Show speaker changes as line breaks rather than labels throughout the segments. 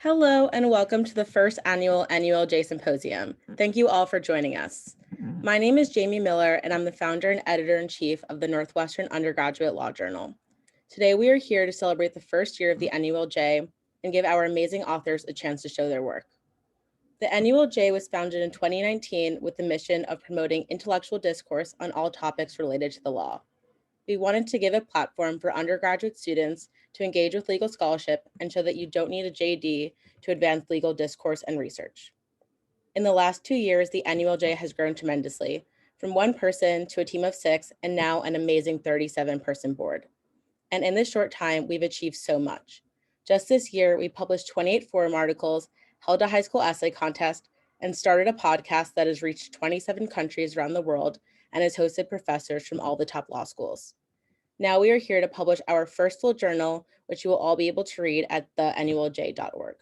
Hello and welcome to the first annual NULJ Symposium. Thank you all for joining us. My name is Jamie Miller and I'm the founder and editor-in-chief of the Northwestern Undergraduate Law Journal. Today we are here to celebrate the first year of the NULJ and give our amazing authors a chance to show their work. The NULJ was founded in 2019 with the mission of promoting intellectual discourse on all topics related to the law. We wanted to give a platform for undergraduate students to engage with legal scholarship and show that you don't need a JD to advance legal discourse and research. In the last 2 years, the NULJ has grown tremendously, from 1 person to a team of 6, and now an amazing 37-person board. And in this short time, we've achieved so much. Just this year, we published 28 forum articles, held a high school essay contest, and started a podcast that has reached 27 countries around the world and has hosted professors from all the top law schools. Now we are here to publish our first full journal, which you will all be able to read at the nulj.org.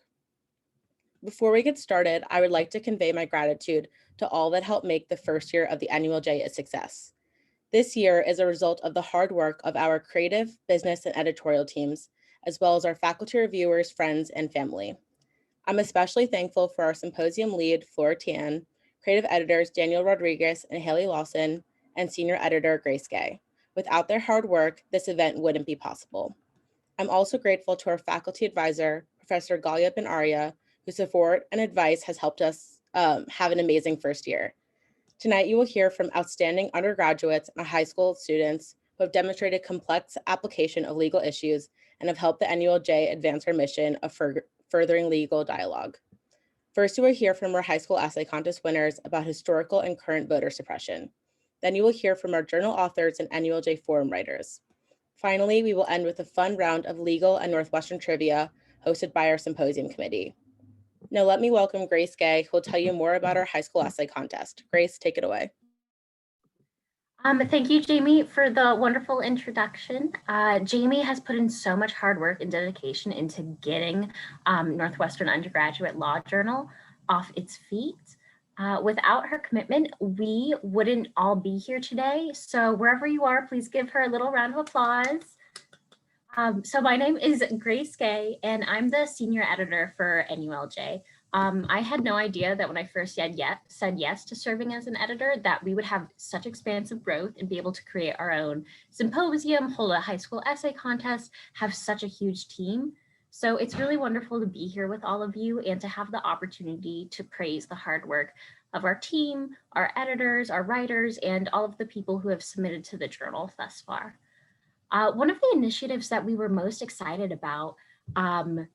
Before we get started, I would like to convey my gratitude to all that helped make the first year of the NULJ a success. This year is a result of the hard work of our creative, business, and editorial teams, as well as our faculty reviewers, friends, and family. I'm especially thankful for our symposium lead, Flora Tian, creative editors Daniel Rodriguez and Haley Lawson, and senior editor Grace Gay. Without their hard work, this event wouldn't be possible. I'm also grateful to our faculty advisor, Professor Galia Ben Arya, whose support and advice has helped us have an amazing first year. Tonight, you will hear from outstanding undergraduates and high school students who have demonstrated complex application of legal issues and have helped the NULJ advance our mission of furthering legal dialogue. First, you will hear from our high school essay contest winners about historical and current voter suppression. Then you will hear from our journal authors and NULJ forum writers. Finally, we will end with a fun round of legal and Northwestern trivia hosted by our symposium committee. Now let me welcome Grace Gay, who will tell you more about our high school essay contest. Grace, take it away.
Thank you, Jamie, for the wonderful introduction. Jamie has put in so much hard work and dedication into getting Northwestern Undergraduate Law Journal off its feet. Without her commitment, we wouldn't all be here today. So wherever you are, please give her a little round of applause. So my name is Grace Gay, and I'm the senior editor for NULJ. I had no idea that when I first said yes to serving as an editor, that we would have such expansive growth and be able to create our own symposium, hold a high school essay contest, have such a huge team. So it's really wonderful to be here with all of you and to have the opportunity to praise the hard work of our team, our editors, our writers, and all of the people who have submitted to the journal thus far. One of the initiatives that we were most excited about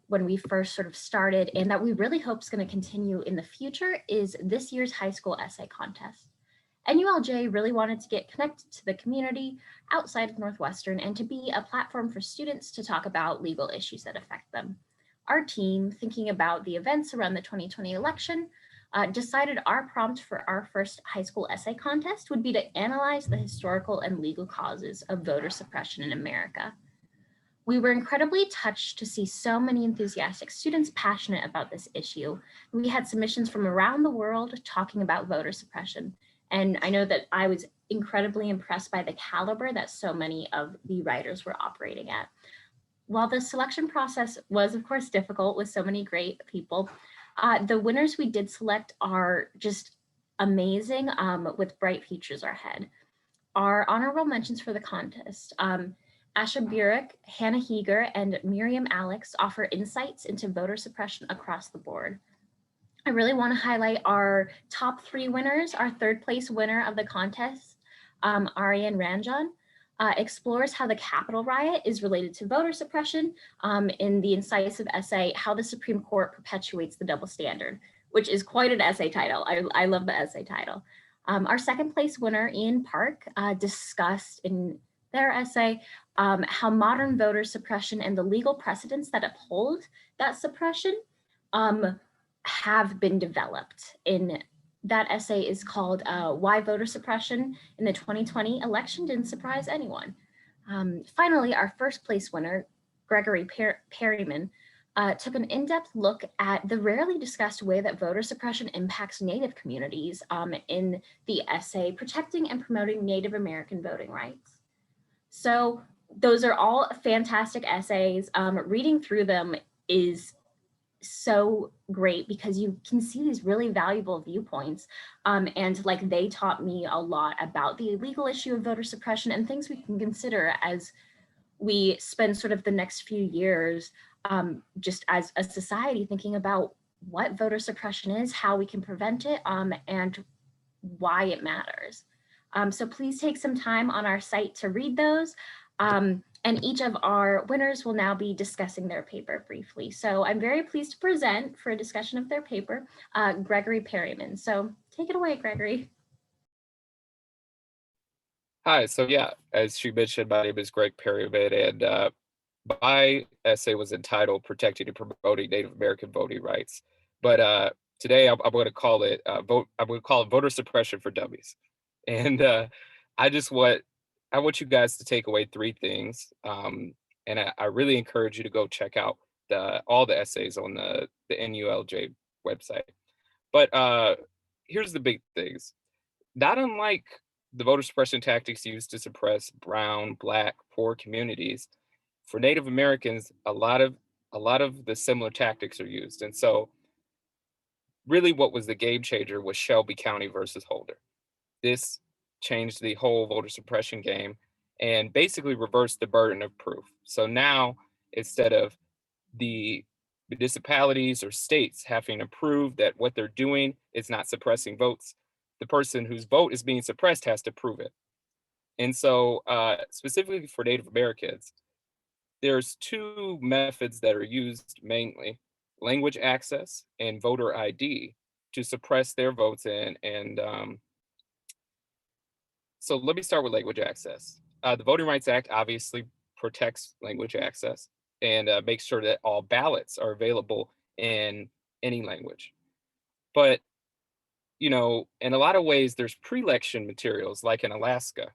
when we first sort of started and that we really hope is going to continue in the future is this year's high school essay contest. NULJ really wanted to get connected to the community outside of Northwestern and to be a platform for students to talk about legal issues that affect them. Our team, thinking about the events around the 2020 election, decided our prompt for our first high school essay contest would be to analyze the historical and legal causes of voter suppression in America. We were incredibly touched to see so many enthusiastic students passionate about this issue. We had submissions from around the world talking about voter suppression. And I know that I was incredibly impressed by the caliber that so many of the writers were operating at. While the selection process was, of course, difficult with so many great people, the winners we did select are just amazing with bright futures ahead. Our honorable mentions for the contest, Asha Burek, Hannah Heger, and Miriam Alex offer insights into voter suppression across the board. I really want to highlight our top 3 winners. Our 3rd place winner of the contest, Ariane Ranjan, explores how the Capitol riot is related to voter suppression in the incisive essay, How the Supreme Court Perpetuates the Double Standard, which is quite an essay title. I love the essay title. Our 2nd place winner, Ian Park, discussed in their essay how modern voter suppression and the legal precedents that uphold that suppression have been developed. In that essay is called Why Voter Suppression in the 2020 Election Didn't Surprise Anyone. Finally, our 1st place winner, Gregory Perryman, took an in-depth look at the rarely discussed way that voter suppression impacts Native communities in the essay, Protecting and Promoting Native American Voting Rights. So those are all fantastic essays. Reading through them is so great because you can see these really valuable viewpoints. And like they taught me a lot about the legal issue of voter suppression and things we can consider as we spend sort of the next few years just as a society thinking about what voter suppression is, how we can prevent it, and why it matters. So please take some time on our site to read those. And each of our winners will now be discussing their paper briefly. So I'm very pleased to present for a discussion of their paper, Gregory Perryman. So take it away, Gregory.
Hi, so yeah, as she mentioned, my name is Greg Perryman, and my essay was entitled "Protecting and Promoting Native American Voting Rights." But today I'm going to call it voter suppression for dummies. And I just want I want you guys to take away three things, and I really encourage you to go check out all the essays on the NULJ website. But here's the big things. Not unlike the voter suppression tactics used to suppress brown, black, poor communities, for Native Americans, a lot of the similar tactics are used. And so really what was the game changer was Shelby County versus Holder. This changed the whole voter suppression game and basically reversed the burden of proof. So now instead of the municipalities or states having to prove that what they're doing is not suppressing votes, the person whose vote is being suppressed has to prove it. And so specifically for Native Americans, there's two methods that are used mainly: language access and voter ID to suppress their votes in. And so let me start with language access. The Voting Rights Act obviously protects language access and makes sure that all ballots are available in any language. But, you know, in a lot of ways, there's pre-election materials, like in Alaska.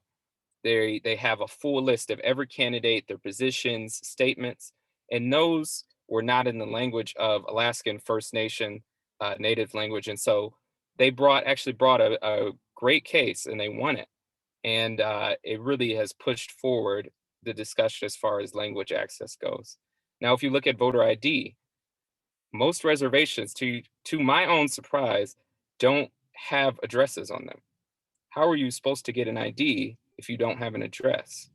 They have a full list of every candidate, their positions, statements, and those were not in the language of Alaskan First Nation native language. And so they actually brought a great case and they won it. And it really has pushed forward the discussion as far as language access goes. Now, if you look at voter ID, most reservations, to my own surprise, don't have addresses on them. How are you supposed to get an ID if you don't have an address?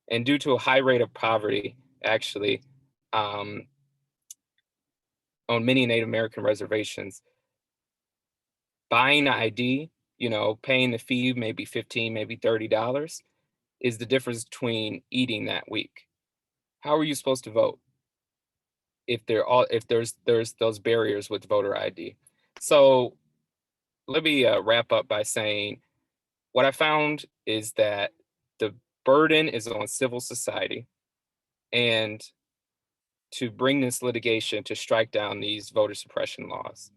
And due to a high rate of poverty, actually, on many Native American reservations, buying an ID, you know, paying the fee, maybe $15, maybe $30, is the difference between eating that week. How are you supposed to vote if there's those barriers with voter ID? So let me wrap up by saying what I found is that the burden is on civil society and to bring this litigation to strike down these voter suppression laws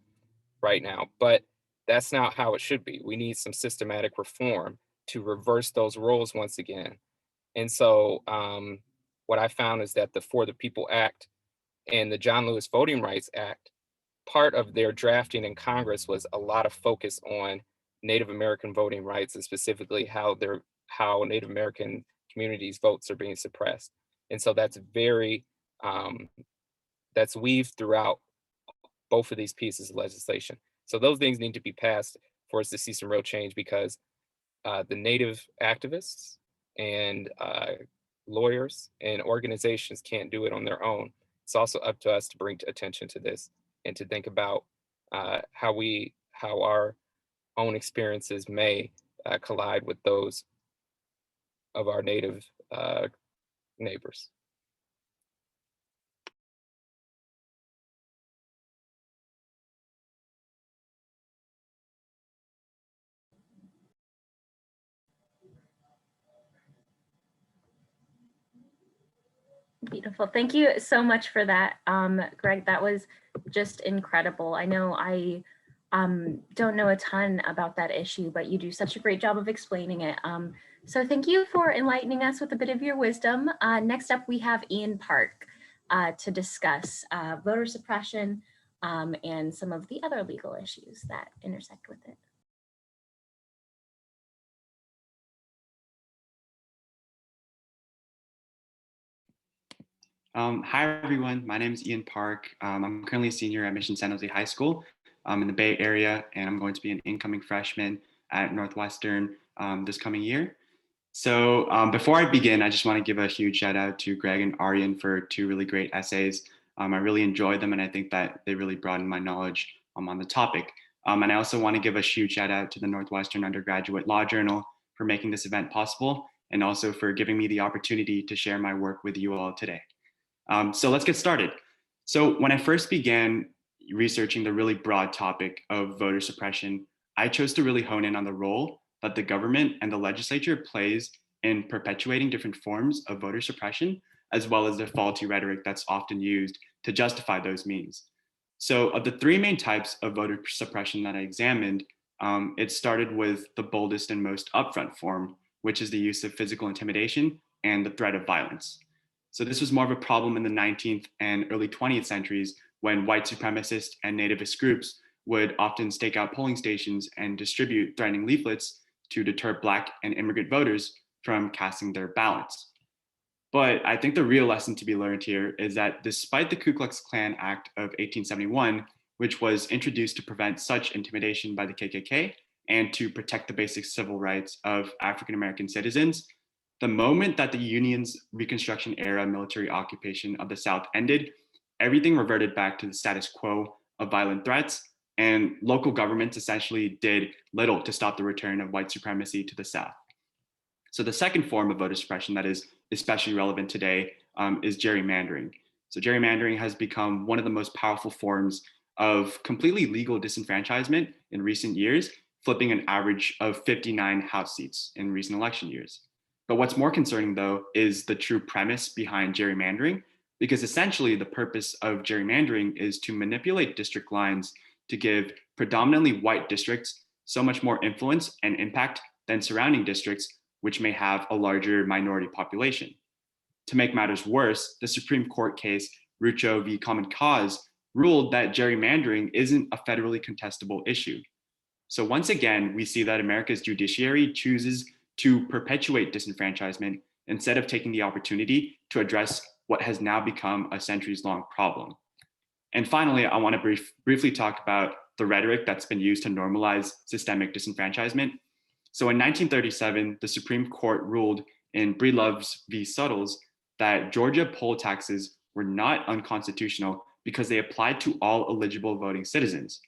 right now. But that's not how it should be. We need some systematic reform to reverse those roles once again. And so what I found is that the For the People Act and the John Lewis Voting Rights Act, part of their drafting in Congress was a lot of focus on Native American voting rights and specifically how Native American communities' votes are being suppressed. And so um, that's weaved throughout both of these pieces of legislation. So those things need to be passed for us to see some real change because the Native activists and lawyers and organizations can't do it on their own. It's also up to us to bring attention to this and to think about how our own experiences may collide with those of our Native neighbors.
Beautiful. Thank you so much for that, Greg. That was just incredible. I know I don't know a ton about that issue, but you do such a great job of explaining it. So thank you for enlightening us with a bit of your wisdom. Next up, we have Ian Park to discuss voter suppression and some of the other legal issues that intersect with it.
Hi, everyone. My name is Ian Park. I'm currently a senior at Mission San Jose High School in the Bay Area, and I'm going to be an incoming freshman at Northwestern this coming year. So before I begin, I just want to give a huge shout out to Greg and Aryan for two really great essays. I really enjoyed them, and I think that they really broadened my knowledge on the topic. And I also want to give a huge shout out to the Northwestern Undergraduate Law Journal for making this event possible, and also for giving me the opportunity to share my work with you all today. So let's get started. So when I first began researching the really broad topic of voter suppression, I chose to really hone in on the role that the government and the legislature plays in perpetuating different forms of voter suppression, as well as the faulty rhetoric that's often used to justify those means. So of the three main types of voter suppression that I examined, it started with the boldest and most upfront form, which is the use of physical intimidation and the threat of violence. So this was more of a problem in the 19th and early 20th centuries when white supremacist and nativist groups would often stake out polling stations and distribute threatening leaflets to deter Black and immigrant voters from casting their ballots. But I think the real lesson to be learned here is that despite the Ku Klux Klan Act of 1871, which was introduced to prevent such intimidation by the KKK and to protect the basic civil rights of African American citizens, the moment that the Union's Reconstruction era military occupation of the South ended, everything reverted back to the status quo of violent threats, and local governments essentially did little to stop the return of white supremacy to the South. So the second form of voter suppression that is especially relevant today is gerrymandering. So gerrymandering has become one of the most powerful forms of completely legal disenfranchisement in recent years, flipping an average of 59 House seats in recent election years. But what's more concerning, though, is the true premise behind gerrymandering, because essentially the purpose of gerrymandering is to manipulate district lines to give predominantly white districts so much more influence and impact than surrounding districts, which may have a larger minority population. To make matters worse, the Supreme Court case Rucho v. Common Cause ruled that gerrymandering isn't a federally contestable issue. So once again, we see that America's judiciary chooses to perpetuate disenfranchisement instead of taking the opportunity to address what has now become a centuries-long problem. And finally, I want to briefly talk about the rhetoric that's been used to normalize systemic disenfranchisement. So in 1937, the Supreme Court ruled in Breedlove v. Suttles that Georgia poll taxes were not unconstitutional because they applied to all eligible voting citizens.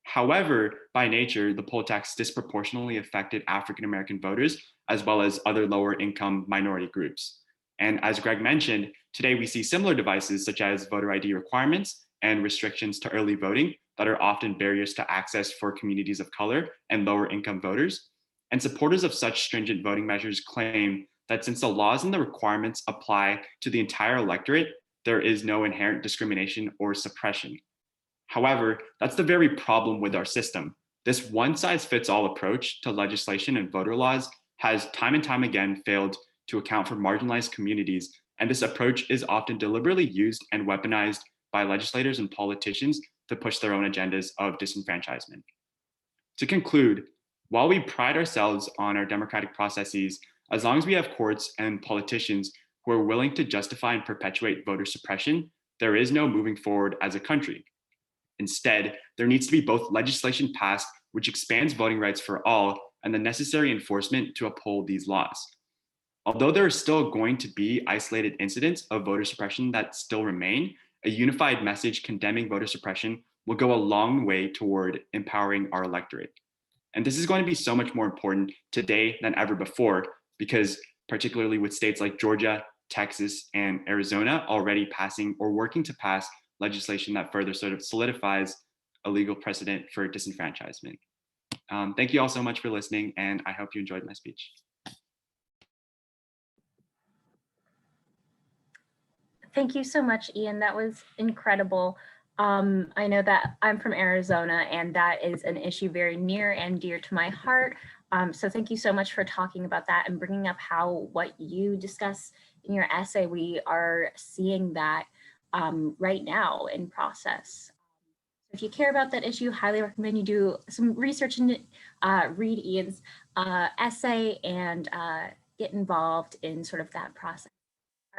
However, by nature, the poll tax disproportionately affected African American voters as well as other lower income minority groups. And as Greg mentioned, today we see similar devices such as voter ID requirements and restrictions to early voting that are often barriers to access for communities of color and lower income voters. And supporters of such stringent voting measures claim that since the laws and the requirements apply to the entire electorate, there is no inherent discrimination or suppression. However, that's the very problem with our system. This one-size-fits-all approach to legislation and voter laws has time and time again failed to account for marginalized communities, and this approach is often deliberately used and weaponized by legislators and politicians to push their own agendas of disenfranchisement. To conclude, while we pride ourselves on our democratic processes, as long as we have courts and politicians who are willing to justify and perpetuate voter suppression, there is no moving forward as a country. Instead, there needs to be both legislation passed which expands voting rights for all and the necessary enforcement to uphold these laws. Although there are still going to be isolated incidents of voter suppression that still remain, a unified message condemning voter suppression will go a long way toward empowering our electorate. And this is going to be so much more important today than ever before, because particularly with states like Georgia, Texas, and Arizona already passing or working to pass legislation that further sort of solidifies a legal precedent for disenfranchisement. Thank you all so much for listening, and I hope you enjoyed my speech.
Thank you so much, Ian. That was incredible. I know that I'm from Arizona, and that is an issue very near and dear to my heart. So thank you so much for talking about that and bringing up how what you discuss in your essay, we are seeing that right now in process. If you care about that issue, highly recommend you do some research and read Ian's essay and get involved in sort of that process.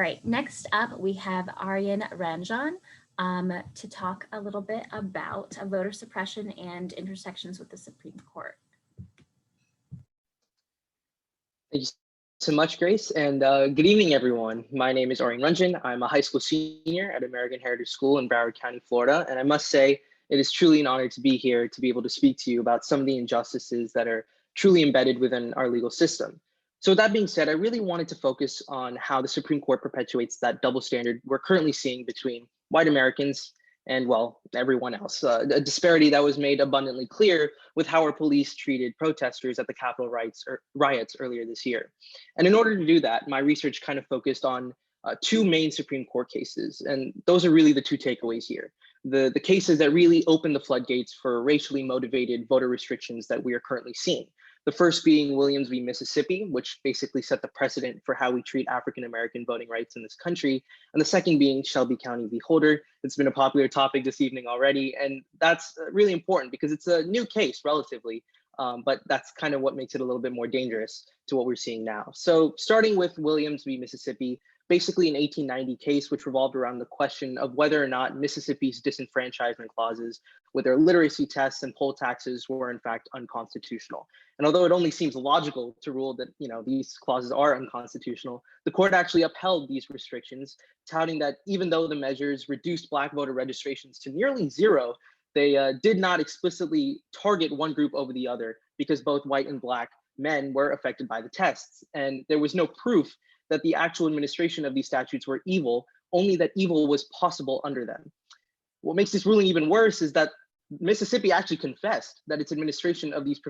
All right, next up we have Aryan Ranjan to talk a little bit about voter suppression and intersections with the Supreme Court.
Thank you so much, Grace, and good evening, everyone. My name is Aryan Ranjan. I'm a high school senior at American Heritage School in Broward County, Florida, and I must say it is truly an honor to be here to be able to speak to you about some of the injustices that are truly embedded within our legal system. So with that being said, I really wanted to focus on how the Supreme Court perpetuates that double standard we're currently seeing between white Americans and, well, everyone else. A disparity that was made abundantly clear with how our police treated protesters at the Capitol riots earlier this year. And in order to do that, my research kind of focused on two main Supreme Court cases, and those are really the two takeaways here. The cases that really opened the floodgates for racially motivated voter restrictions that we are currently seeing. The first being Williams v. Mississippi, which basically set the precedent for how we treat African-American voting rights in this country. And the second being Shelby County v. Holder. It's been a popular topic this evening already. And that's really important because it's a new case relatively, but that's kind of what makes it a little bit more dangerous to what we're seeing now. So starting with Williams v. Mississippi, basically an 1890 case which revolved around the question of whether or not Mississippi's disenfranchisement clauses with their literacy tests and poll taxes were in fact unconstitutional. And although it only seems logical to rule that these clauses are unconstitutional, the court actually upheld these restrictions, touting that even though the measures reduced Black voter registrations to nearly zero, they did not explicitly target one group over the other because both white and Black men were affected by the tests. And there was no proof that the actual administration of these statutes were evil, only that evil was possible under them. What makes this ruling even worse is that Mississippi actually confessed that its administration of these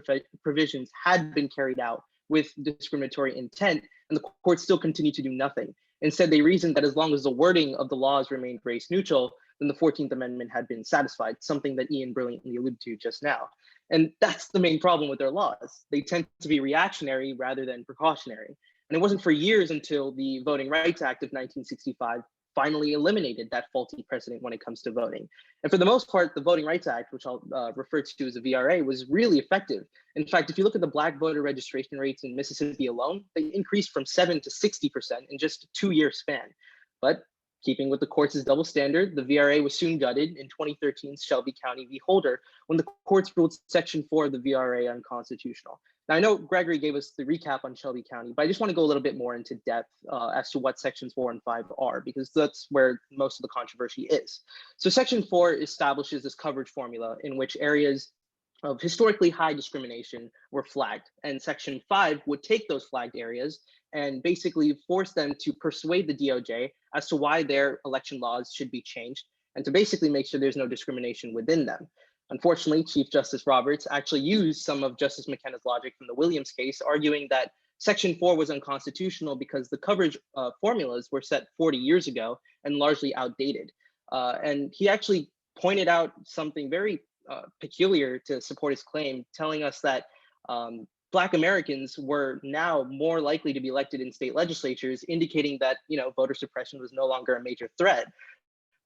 provisions had been carried out with discriminatory intent, and the court still continued to do nothing. Instead, they reasoned that as long as the wording of the laws remained race neutral, then the 14th Amendment had been satisfied, something that Ian brilliantly alluded to just now. And that's the main problem with their laws. They tend to be reactionary rather than precautionary. And it wasn't for years until the Voting Rights Act of 1965 finally eliminated that faulty precedent when it comes to voting. And for the most part, the Voting Rights Act, which I'll refer to as a VRA, was really effective. In fact, if you look at the Black voter registration rates in Mississippi alone, they increased from 7 to 60% in just a 2-year span. But keeping with the court's double standard, the VRA was soon gutted in 2013's Shelby County v. Holder when the courts ruled Section 4 of the VRA unconstitutional. Now, I know Gregory gave us the recap on Shelby County, but I just want to go a little bit more into depth as to what Sections 4 and 5 are, because that's where most of the controversy is. So Section 4 establishes this coverage formula in which areas of historically high discrimination were flagged, and Section 5 would take those flagged areas and basically force them to persuade the DOJ as to why their election laws should be changed and to basically make sure there's no discrimination within them. Unfortunately, Chief Justice Roberts actually used some of Justice McKenna's logic from the Williams case, arguing that Section 4 was unconstitutional because the coverage formulas were set 40 years ago and largely outdated. And he actually pointed out something very peculiar to support his claim, telling us that Black Americans were now more likely to be elected in state legislatures, indicating that voter suppression was no longer a major threat.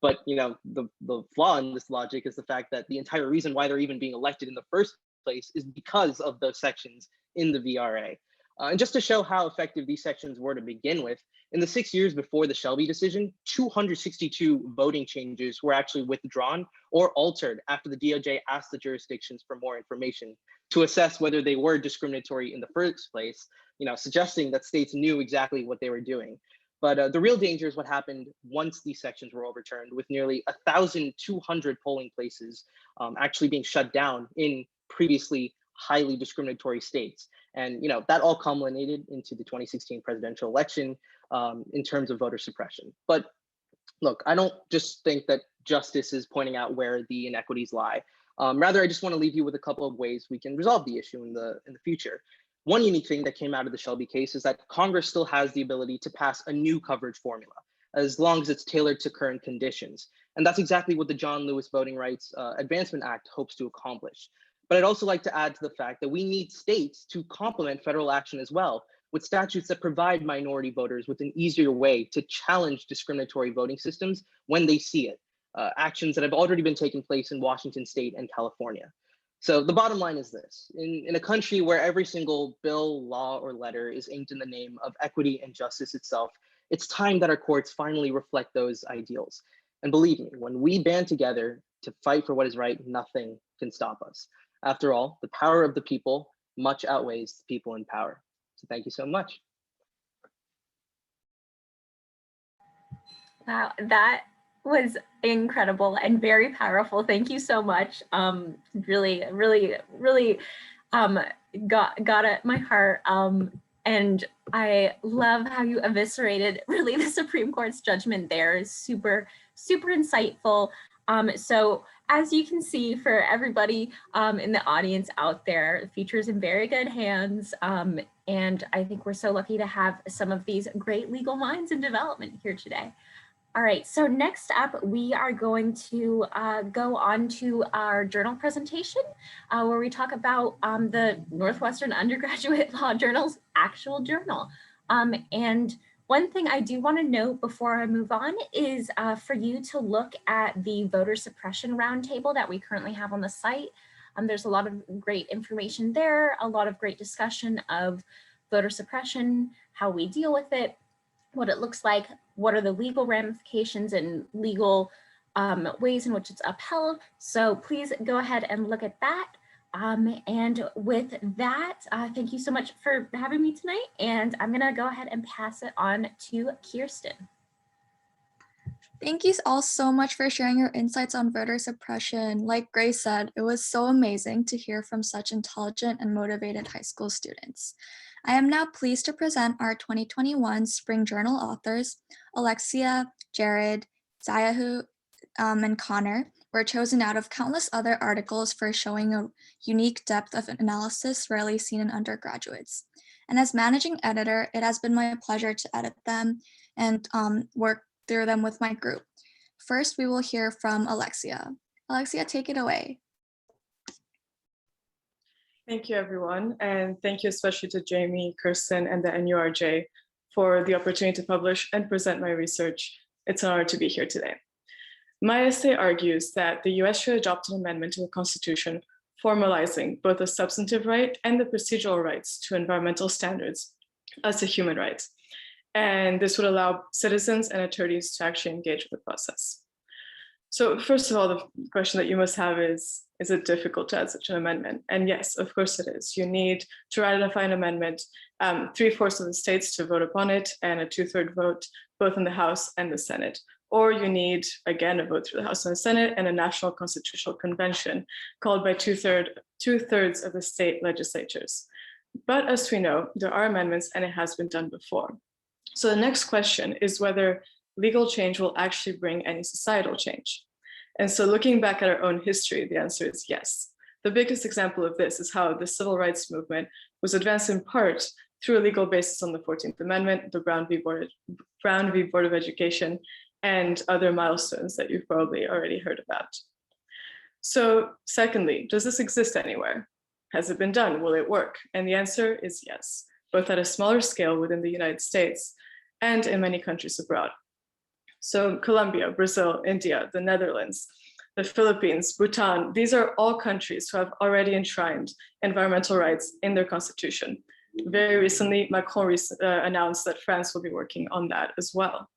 But the flaw in this logic is the fact that the entire reason why they're even being elected in the first place is because of those sections in the VRA. And just to show how effective these sections were to begin with, in the 6 years before the Shelby decision, 262 voting changes were actually withdrawn or altered after the DOJ asked the jurisdictions for more information to assess whether they were discriminatory in the first place, suggesting that states knew exactly what they were doing. But the real danger is what happened once these sections were overturned, with nearly 1,200 polling places actually being shut down in previously highly discriminatory states. And that all culminated into the 2016 presidential election in terms of voter suppression. But look, I don't just think that justice is pointing out where the inequities lie. Rather, I just want to leave you with a couple of ways we can resolve the issue in the future. One unique thing that came out of the Shelby case is that Congress still has the ability to pass a new coverage formula, as long as it's tailored to current conditions. And that's exactly what the John Lewis Voting Rights Advancement Act hopes to accomplish. But I'd also like to add to the fact that we need states to complement federal action as well, with statutes that provide minority voters with an easier way to challenge discriminatory voting systems when they see it, actions that have already been taking place in Washington State and California. So the bottom line is this: in a country where every single bill, law, or letter is inked in the name of equity and justice itself, It's time that our courts finally reflect those ideals. And believe me, when we band together to fight for what is right, nothing can stop us. After all, the power of the people much outweighs the people in power. So thank you so much.
Wow, that was incredible and very powerful. Thank you so much. Really, really, really got at my heart. And I love how you eviscerated really the Supreme Court's judgment there is super, super insightful. So as you can see, for everybody in the audience out there, the future is in very good hands. And I think we're so lucky to have some of these great legal minds in development here today. All right, so next up, we are going to go on to our journal presentation where we talk about the Northwestern Undergraduate Law Journal's actual journal. And one thing I do want to note before I move on is for you to look at the voter suppression roundtable that we currently have on the site. There's a lot of great information there, a lot of great discussion of voter suppression, how we deal with it, what it looks like, what are the legal ramifications and legal ways in which it's upheld. So please go ahead and look at that. And with that, thank you so much for having me tonight. And I'm gonna go ahead and pass it on to Kirsten.
Thank you all so much for sharing your insights on voter suppression. Like Grace said, it was so amazing to hear from such intelligent and motivated high school students. I am now pleased to present our 2021 Spring Journal authors. Alexia, Jared, Zayahu, and Connor were chosen out of countless other articles for showing a unique depth of analysis rarely seen in undergraduates. And as managing editor, it has been my pleasure to edit them and work through them with my group. First, we will hear from Alexia. Alexia, take it away.
Thank you, everyone. And thank you especially to Jamie, Kirsten, and the NURJ for the opportunity to publish and present my research. It's an honor to be here today. My essay argues that the US should adopt an amendment to the Constitution formalizing both the substantive right and the procedural rights to environmental standards as a human right. And this would allow citizens and attorneys to actually engage with the process. So first of all, the question that you must have is it difficult to add such an amendment? And yes, of course it is. You need to ratify an amendment, 3/4 of the states to vote upon it, and a 2/3 vote both in the House and the Senate. Or you need, again, a vote through the House and the Senate and a national constitutional convention called by two-thirds of the state legislatures. But as we know, there are amendments and it has been done before. So the next question is whether legal change will actually bring any societal change. And so looking back at our own history, the answer is yes. The biggest example of this is how the civil rights movement was advanced in part through a legal basis on the 14th Amendment, the Brown v. Board of Education, and other milestones that you've probably already heard about. So secondly, does this exist anywhere? Has it been done? Will it work? And the answer is yes, both at a smaller scale within the United States and in many countries abroad. So Colombia, Brazil, India, the Netherlands, the Philippines, Bhutan, these are all countries who have already enshrined environmental rights in their constitution. Very recently, Macron announced that France will be working on that as well.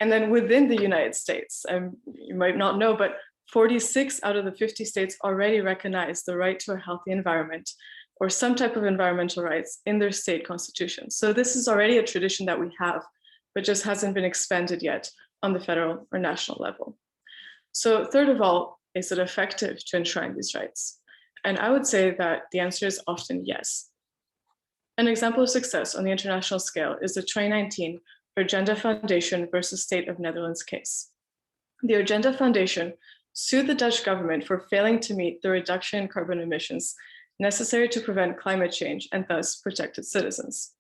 And then within the United States, you might not know, but 46 out of the 50 states already recognize the right to a healthy environment or some type of environmental rights in their state constitution. So this is already a tradition that we have, but just hasn't been expanded yet on the federal or national level. So third of all, is it effective to enshrine these rights? And I would say that the answer is often yes. An example of success on the international scale is the 2019 Urgenda Foundation versus State of Netherlands case. The Urgenda Foundation sued the Dutch government for failing to meet the reduction in carbon emissions necessary to prevent climate change and thus protect its citizens.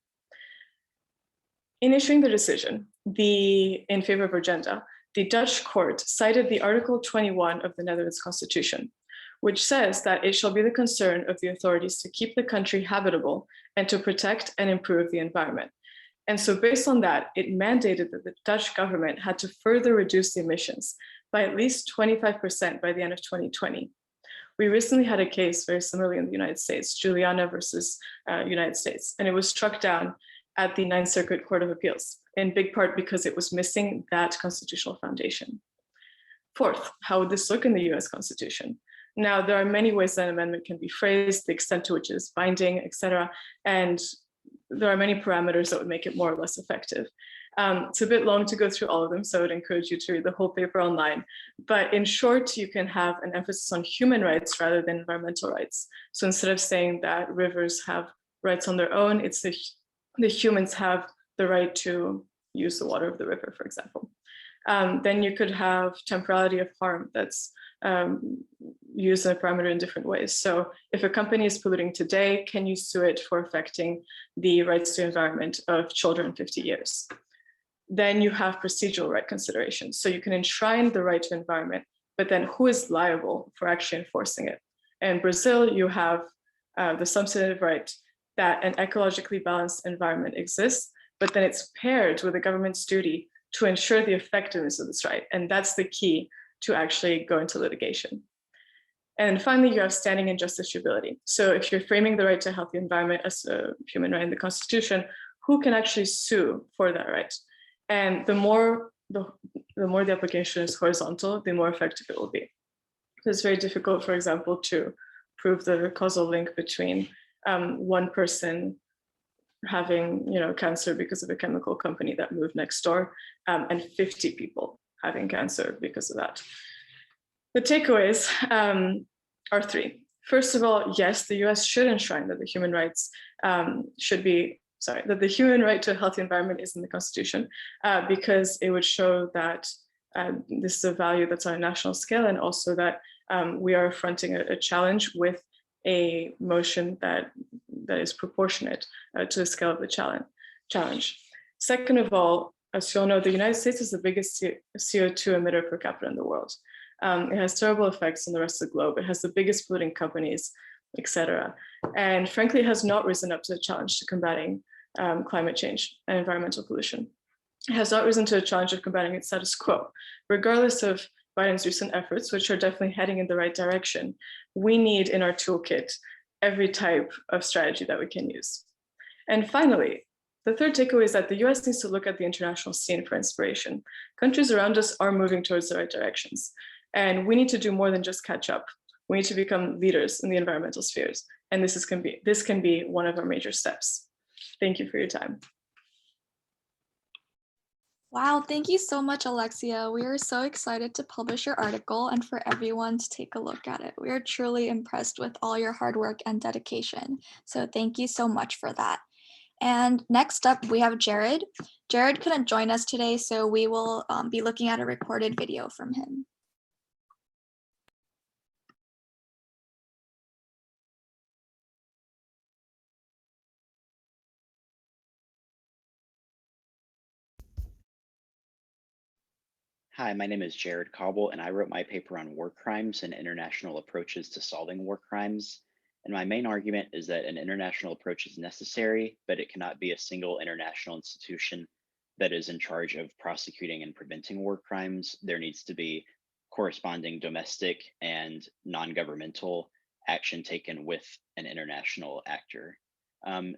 In issuing the decision in favor of Urgenda, the Dutch court cited the Article 21 of the Netherlands Constitution, which says that it shall be the concern of the authorities to keep the country habitable and to protect and improve the environment. And so based on that, it mandated that the Dutch government had to further reduce the emissions by at least 25% by the end of 2020. We recently had a case very similarly in the United States, Juliana versus United States, and it was struck down at the Ninth Circuit Court of Appeals, in big part because it was missing that constitutional foundation. Fourth, how would this look in the US Constitution? Now, there are many ways that an amendment can be phrased, the extent to which it is binding, etc. And there are many parameters that would make it more or less effective. It's a bit long to go through all of them, so I would encourage you to read the whole paper online. But in short, you can have an emphasis on human rights rather than environmental rights. So instead of saying that rivers have rights on their own, it's the humans have the right to use the water of the river, for example. Then you could have temporality of harm that's used as a parameter in different ways. So if a company is polluting today, can you sue it for affecting the rights to environment of children in 50 years? Then you have procedural right considerations. So you can enshrine the right to environment, but then who is liable for actually enforcing it? In Brazil, you have the substantive right that an ecologically balanced environment exists, but then it's paired with the government's duty to ensure the effectiveness of this right. And that's the key to actually go into litigation. And finally, you have standing and justiciability. So if you're framing the right to a healthy environment as a human right in the Constitution, who can actually sue for that right? And the more the application is horizontal, the more effective it will be. So it's very difficult, for example, to prove the causal link between one person having cancer because of a chemical company that moved next door, and 50 people having cancer because of that. The takeaways are three. First of all, yes, the US should enshrine that the human rights that the human right to a healthy environment is in the Constitution, because it would show that this is a value that's on a national scale, and also that we are affronting a challenge with a motion that is proportionate to the scale of the challenge. Second of all, as you all know, the United States is the biggest CO2 emitter per capita in the world. It has terrible effects on the rest of the globe. It has the biggest polluting companies, etc. And frankly, it has not risen up to the challenge to combating climate change and environmental pollution. It has not risen to the challenge of combating its status quo. Regardless of Biden's recent efforts, which are definitely heading in the right direction, we need in our toolkit every type of strategy that we can use. And finally, the third takeaway is that the US needs to look at the international scene for inspiration. Countries around us are moving towards the right directions, and we need to do more than just catch up. We need to become leaders in the environmental spheres, and this can be one of our major steps. Thank you for your time.
Wow, thank you so much, Alexia. We are so excited to publish your article and for everyone to take a look at it. We are truly impressed with all your hard work and dedication. So thank you so much for that. And next up, we have Jared. Jared couldn't join us today, so we will be looking at a recorded video from him.
Hi, my name is Jared Cobble, and I wrote my paper on war crimes and international approaches to solving war crimes. And my main argument is that an international approach is necessary, but it cannot be a single international institution that is in charge of prosecuting and preventing war crimes. There needs to be corresponding domestic and non-governmental action taken with an international actor.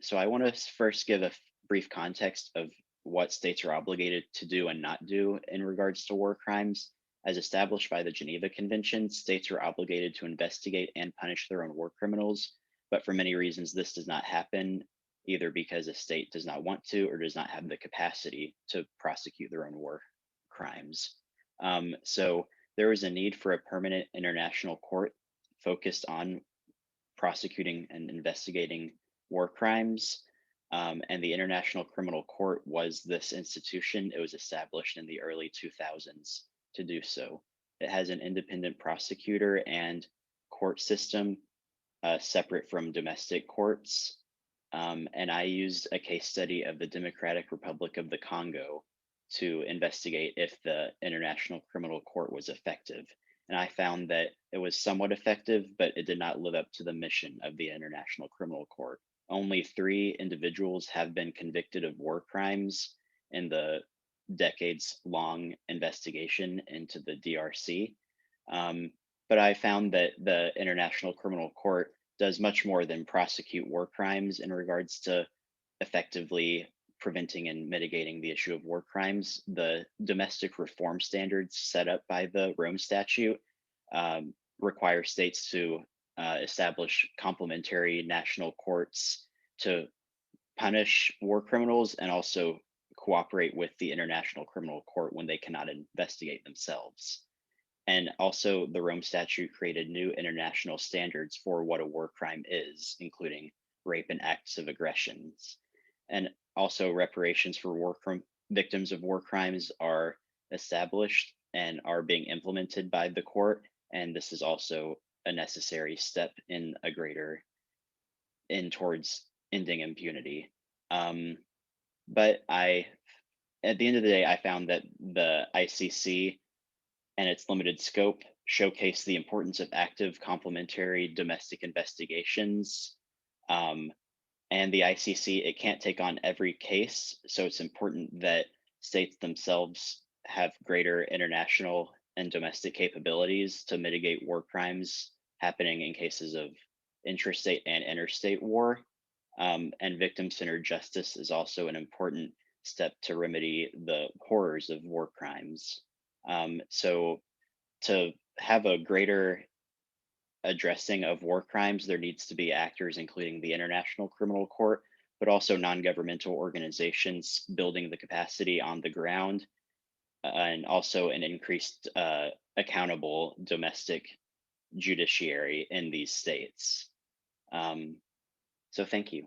So I want to first give a brief context of what states are obligated to do and not do in regards to war crimes. As established by the Geneva Convention, states are obligated to investigate and punish their own war criminals, but for many reasons this does not happen, either because a state does not want to or does not have the capacity to prosecute their own war crimes. So there is a need for a permanent international court focused on prosecuting and investigating war crimes. And the International Criminal Court was this institution. It was established in the early 2000s to do so. It has an independent prosecutor and court system separate from domestic courts. And I used a case study of the Democratic Republic of the Congo to investigate if the International Criminal Court was effective. And I found that it was somewhat effective, but it did not live up to the mission of the International Criminal Court. Only 3 individuals have been convicted of war crimes in the decades-long investigation into the DRC. But I found that the International Criminal Court does much more than prosecute war crimes in regards to effectively preventing and mitigating the issue of war crimes. The domestic reform standards set up by the Rome Statute require states to establish complementary national courts to punish war criminals and also cooperate with the International Criminal Court when they cannot investigate themselves. And also, the Rome Statute created new international standards for what a war crime is, including rape and acts of aggressions. And also, reparations for victims of war crimes are established and are being implemented by the court. And this is also a necessary step in a greater towards ending impunity. But at the end of the day, I found that the ICC and its limited scope showcase the importance of active complementary domestic investigations. And the ICC, it can't take on every case, so it's important that states themselves have greater international and domestic capabilities to mitigate war crimes happening in cases of intrastate and interstate war. And victim-centered justice is also an important step to remedy the horrors of war crimes. So to have a greater addressing of war crimes, there needs to be actors, including the International Criminal Court, but also non-governmental organizations building the capacity on the ground, and also an increased accountable domestic judiciary in these states. So thank you.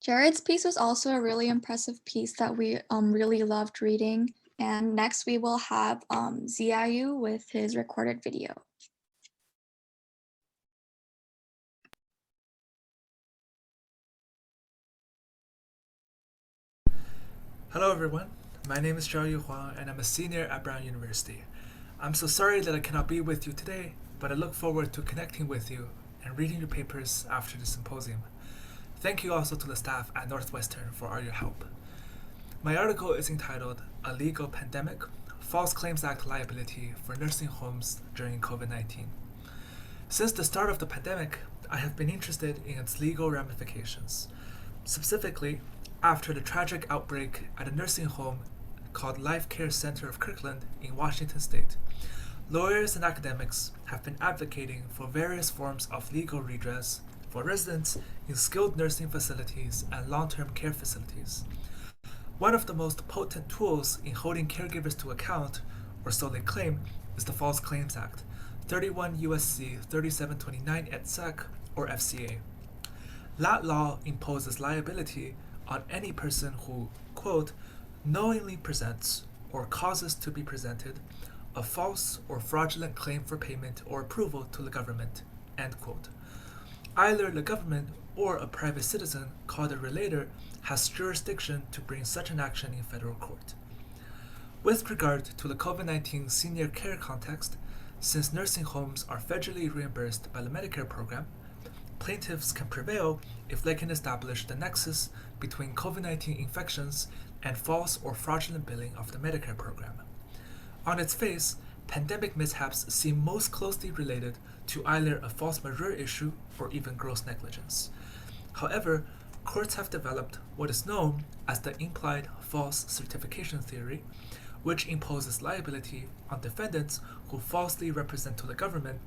Jared's piece was also a really impressive piece that we really loved reading. And next we will have Ziayu with his recorded video.
Hello everyone, my name is Xiaoyu Huang and I'm a senior at Brown University. I'm so sorry that I cannot be with you today, but I look forward to connecting with you and reading your papers after the symposium. Thank you also to the staff at Northwestern for all your help. My article is entitled A Legal Pandemic, False Claims Act Liability for Nursing Homes During COVID-19. Since the start of the pandemic, I have been interested in its legal ramifications. Specifically, after the tragic outbreak at a nursing home called Life Care Center of Kirkland in Washington State, lawyers and academics have been advocating for various forms of legal redress for residents in skilled nursing facilities and long-term care facilities. One of the most potent tools in holding caregivers to account, or so they claim, is the False Claims Act, 31 U.S.C. 3729 et sec, or FCA. That law imposes liability on any person who, quote, knowingly presents or causes to be presented a false or fraudulent claim for payment or approval to the government, end quote. Either the government or a private citizen called a relator has jurisdiction to bring such an action in federal court. With regard to the COVID-19 senior care context, since nursing homes are federally reimbursed by the Medicare program, plaintiffs can prevail if they can establish the nexus between COVID-19 infections and false or fraudulent billing of the Medicare program. On its face, pandemic mishaps seem most closely related to either a force majeure issue or even gross negligence. However, courts have developed what is known as the implied false certification theory, which imposes liability on defendants who falsely represent to the government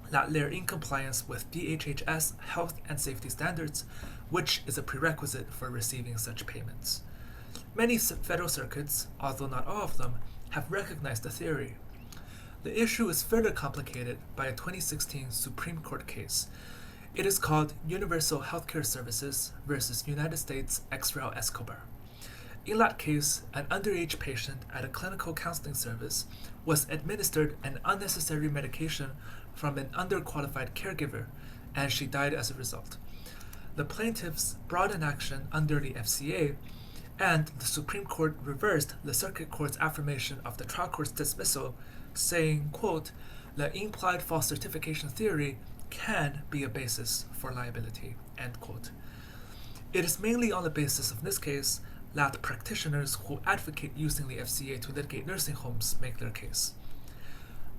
that they're in compliance with DHHS health and safety standards, which is a prerequisite for receiving such payments. Many federal circuits, although not all of them, have recognized the theory. The issue is further complicated by a 2016 Supreme Court case. It is called Universal Healthcare Services versus United States ex rel Escobar. In that case, an underage patient at a clinical counseling service was administered an unnecessary medication from an underqualified caregiver, and she died as a result. The plaintiffs brought an action under the FCA, and the Supreme Court reversed the Circuit Court's affirmation of the trial court's dismissal, saying, quote, the implied false certification theory can be a basis for liability, end quote. It is mainly on the basis of this case that practitioners who advocate using the FCA to litigate nursing homes make their case.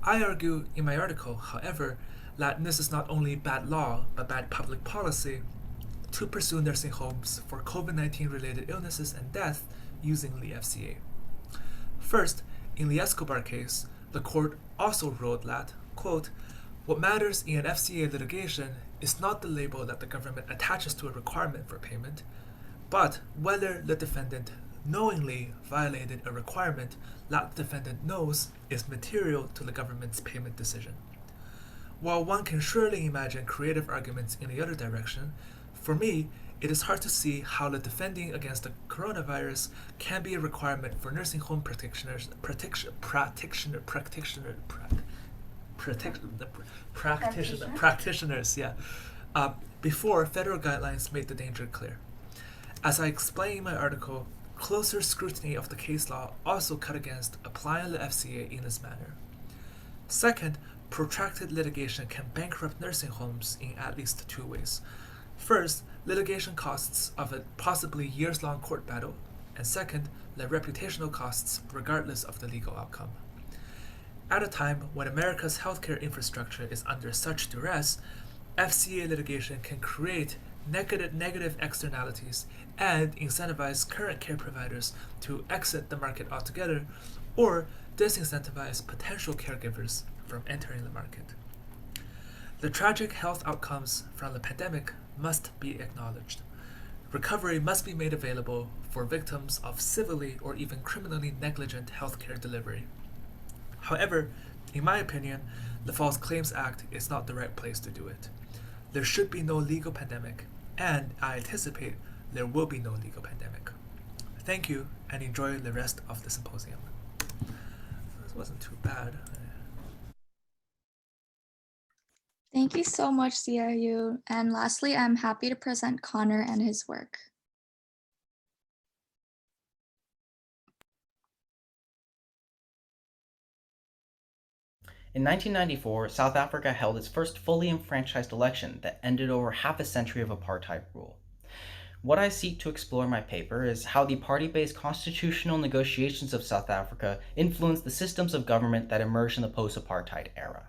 I argue in my article, however, that this is not only bad law, but bad public policy, to pursue nursing homes for COVID-19 related illnesses and death using the FCA. First, in the Escobar case, the court also ruled that, quote, what matters in an FCA litigation is not the label that the government attaches to a requirement for payment, but whether the defendant knowingly violated a requirement that the defendant knows is material to the government's payment decision. While one can surely imagine creative arguments in the other direction, for me, it is hard to see how the defending against the coronavirus can be a requirement for nursing home practitioners, before federal guidelines made the danger clear. As I explain in my article, closer scrutiny of the case law also cut against applying the FCA in this manner. Second, protracted litigation can bankrupt nursing homes in at least two ways. First, litigation costs of a possibly years-long court battle, and second, the reputational costs regardless of the legal outcome. At a time when America's healthcare infrastructure is under such duress, FCA litigation can create negative externalities and incentivize current care providers to exit the market altogether or disincentivize potential caregivers from entering the market. The tragic health outcomes from the pandemic must be acknowledged. Recovery must be made available for victims of civilly or even criminally negligent healthcare delivery. However, in my opinion, the False Claims Act is not the right place to do it. There should be no legal pandemic, and I anticipate there will be no legal pandemic. Thank you, and enjoy the rest of the symposium. This wasn't too bad.
Thank you so much, CRU. And lastly, I'm happy to present Connor and his work.
In 1994, South Africa held its first fully enfranchised election that ended over half a century of apartheid rule. What I seek to explore in my paper is how the party-based constitutional negotiations of South Africa influenced the systems of government that emerged in the post-apartheid era.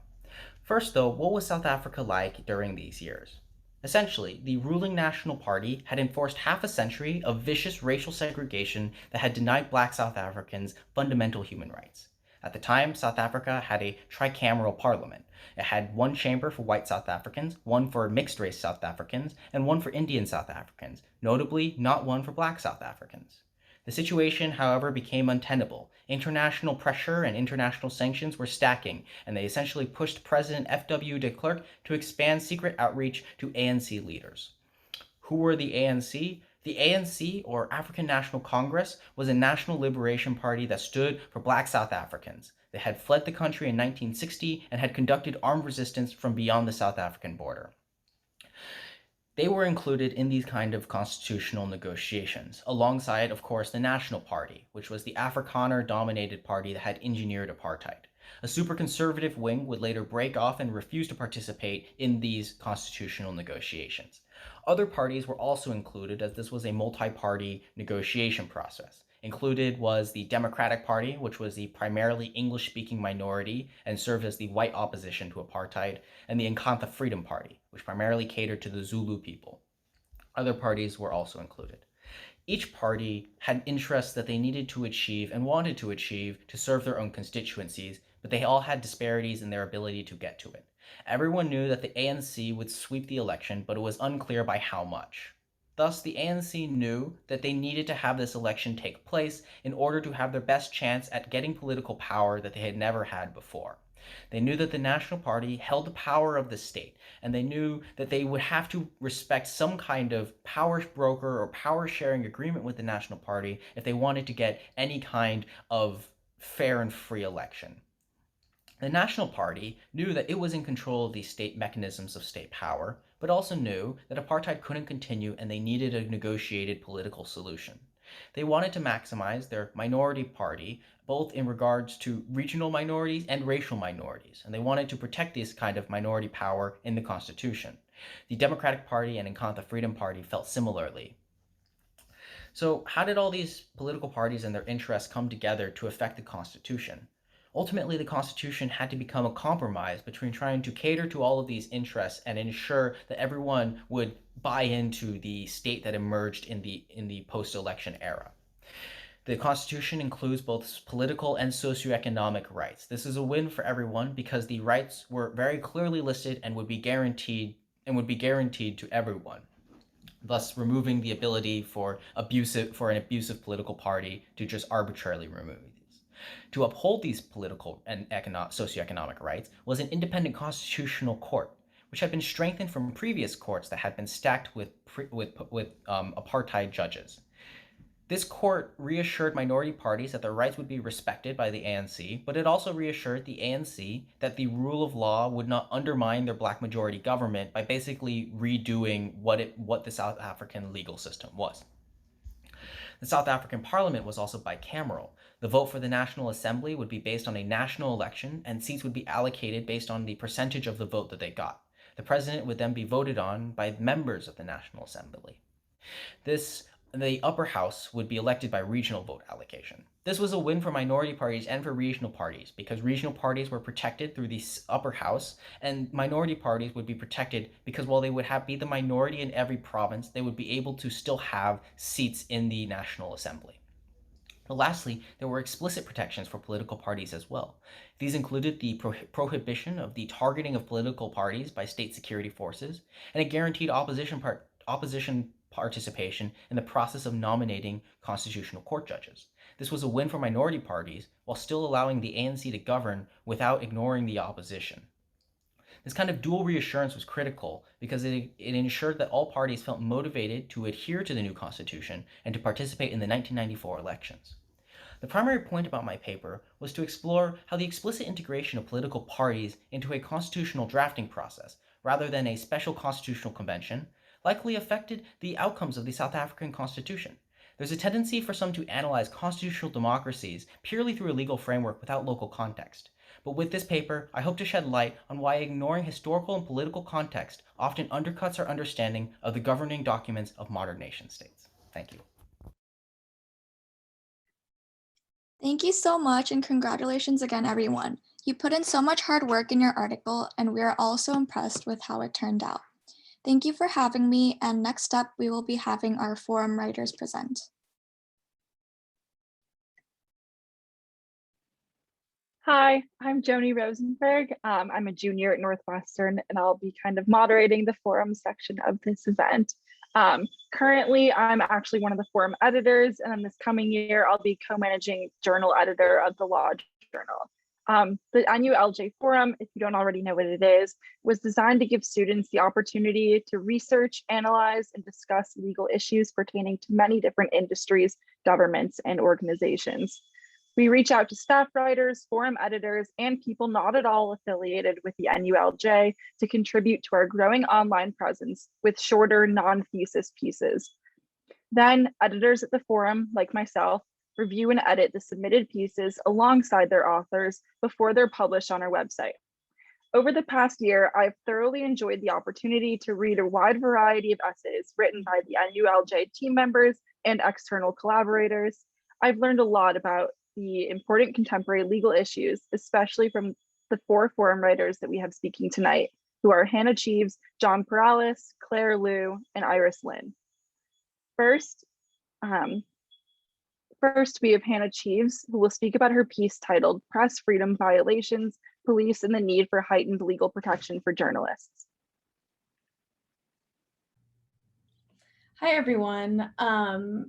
First though, what was South Africa like during these years? Essentially, the ruling National Party had enforced half a century of vicious racial segregation that had denied Black South Africans fundamental human rights. At the time, South Africa had a tricameral parliament. It had one chamber for white South Africans, one for mixed-race South Africans, and one for Indian South Africans, notably not one for Black South Africans. The situation, however, became untenable. International pressure and international sanctions were stacking, and they essentially pushed President F.W. de Klerk to expand secret outreach to ANC leaders. Who were the ANC? The ANC, or African National Congress, was a national liberation party that stood for Black South Africans. They had fled the country in 1960 and had conducted armed resistance from beyond the South African border. They were included in these kind of constitutional negotiations, alongside, of course, the National Party, which was the Afrikaner-dominated party that had engineered apartheid. A super conservative wing would later break off and refuse to participate in these constitutional negotiations. Other parties were also included, as this was a multi-party negotiation process. Included was the Democratic Party, which was the primarily English-speaking minority and served as the white opposition to apartheid, and the Inkatha Freedom Party, which primarily catered to the Zulu people. Other parties were also included. Each party had interests that they needed to achieve and wanted to achieve to serve their own constituencies, but they all had disparities in their ability to get to it. Everyone knew that the ANC would sweep the election, but it was unclear by how much. Thus, the ANC knew that they needed to have this election take place in order to have their best chance at getting political power that they had never had before. They knew that the National Party held the power of the state, and they knew that they would have to respect some kind of power broker or power sharing agreement with the National Party if they wanted to get any kind of fair and free election. The National Party knew that it was in control of the state mechanisms of state power, but also knew that apartheid couldn't continue and they needed a negotiated political solution. They wanted to maximize their minority party, both in regards to regional minorities and racial minorities, and they wanted to protect this kind of minority power in the Constitution. The Democratic Party and Inkatha Freedom Party felt similarly. So how did all these political parties and their interests come together to affect the Constitution? Ultimately, the Constitution had to become a compromise between trying to cater to all of these interests and ensure that everyone would buy into the state that emerged in the post-election era. The Constitution includes both political and socioeconomic rights. This is a win for everyone because the rights were very clearly listed and would be guaranteed to everyone, thus removing the ability for an abusive political party to just arbitrarily remove these. To uphold these political and socioeconomic rights was an independent constitutional court, which had been strengthened from previous courts that had been stacked with apartheid judges. This court reassured minority parties that their rights would be respected by the ANC, but it also reassured the ANC that the rule of law would not undermine their black majority government by basically redoing what the South African legal system was. The South African parliament was also bicameral. The vote for the National Assembly would be based on a national election, and seats would be allocated based on the percentage of the vote that they got. The president would then be voted on by members of the National Assembly. The upper house would be elected by regional vote allocation. This was a win for minority parties and for regional parties because regional parties were protected through the upper house, and minority parties would be protected because while they would be the minority in every province, they would be able to still have seats in the National Assembly. But lastly, there were explicit protections for political parties as well. These included the prohibition of the targeting of political parties by state security forces, and it guaranteed opposition participation in the process of nominating constitutional court judges. This was a win for minority parties while still allowing the ANC to govern without ignoring the opposition. This kind of dual reassurance was critical because it ensured that all parties felt motivated to adhere to the new constitution and to participate in the 1994 elections. The primary point about my paper was to explore how the explicit integration of political parties into a constitutional drafting process, rather than a special constitutional convention, likely affected the outcomes of the South African Constitution. There's a tendency for some to analyze constitutional democracies purely through a legal framework without local context. But with this paper, I hope to shed light on why ignoring historical and political context often undercuts our understanding of the governing documents of modern nation states. Thank you.
Thank you so much, and congratulations again, everyone. You put in so much hard work in your article, and we are all so impressed with how it turned out. Thank you for having me, and next up, we will be having our forum writers present.
Hi, I'm Joni Rosenberg. I'm a junior at Northwestern, and I'll be kind of moderating the forum section of this event. Currently, I'm actually one of the forum editors, and in this coming year, I'll be co-managing journal editor of the Law Journal. The NULJ Forum, if you don't already know what it is, was designed to give students the opportunity to research, analyze, and discuss legal issues pertaining to many different industries, governments, and organizations. We reach out to staff writers, forum editors, and people not at all affiliated with the NULJ to contribute to our growing online presence with shorter non-thesis pieces. Then editors at the forum, like myself, review and edit the submitted pieces alongside their authors before they're published on our website. Over the past year, I've thoroughly enjoyed the opportunity to read a wide variety of essays written by the NULJ team members and external collaborators. I've learned a lot about the important contemporary legal issues, especially from the 4 forum writers that we have speaking tonight, who are Hannah Cheeves, John Perales, Claire Liu, and Iris Lynn. First, we have Hannah Cheeves, who will speak about her piece titled Press Freedom Violations, Police and the Need for Heightened Legal Protection for Journalists.
Hi, everyone.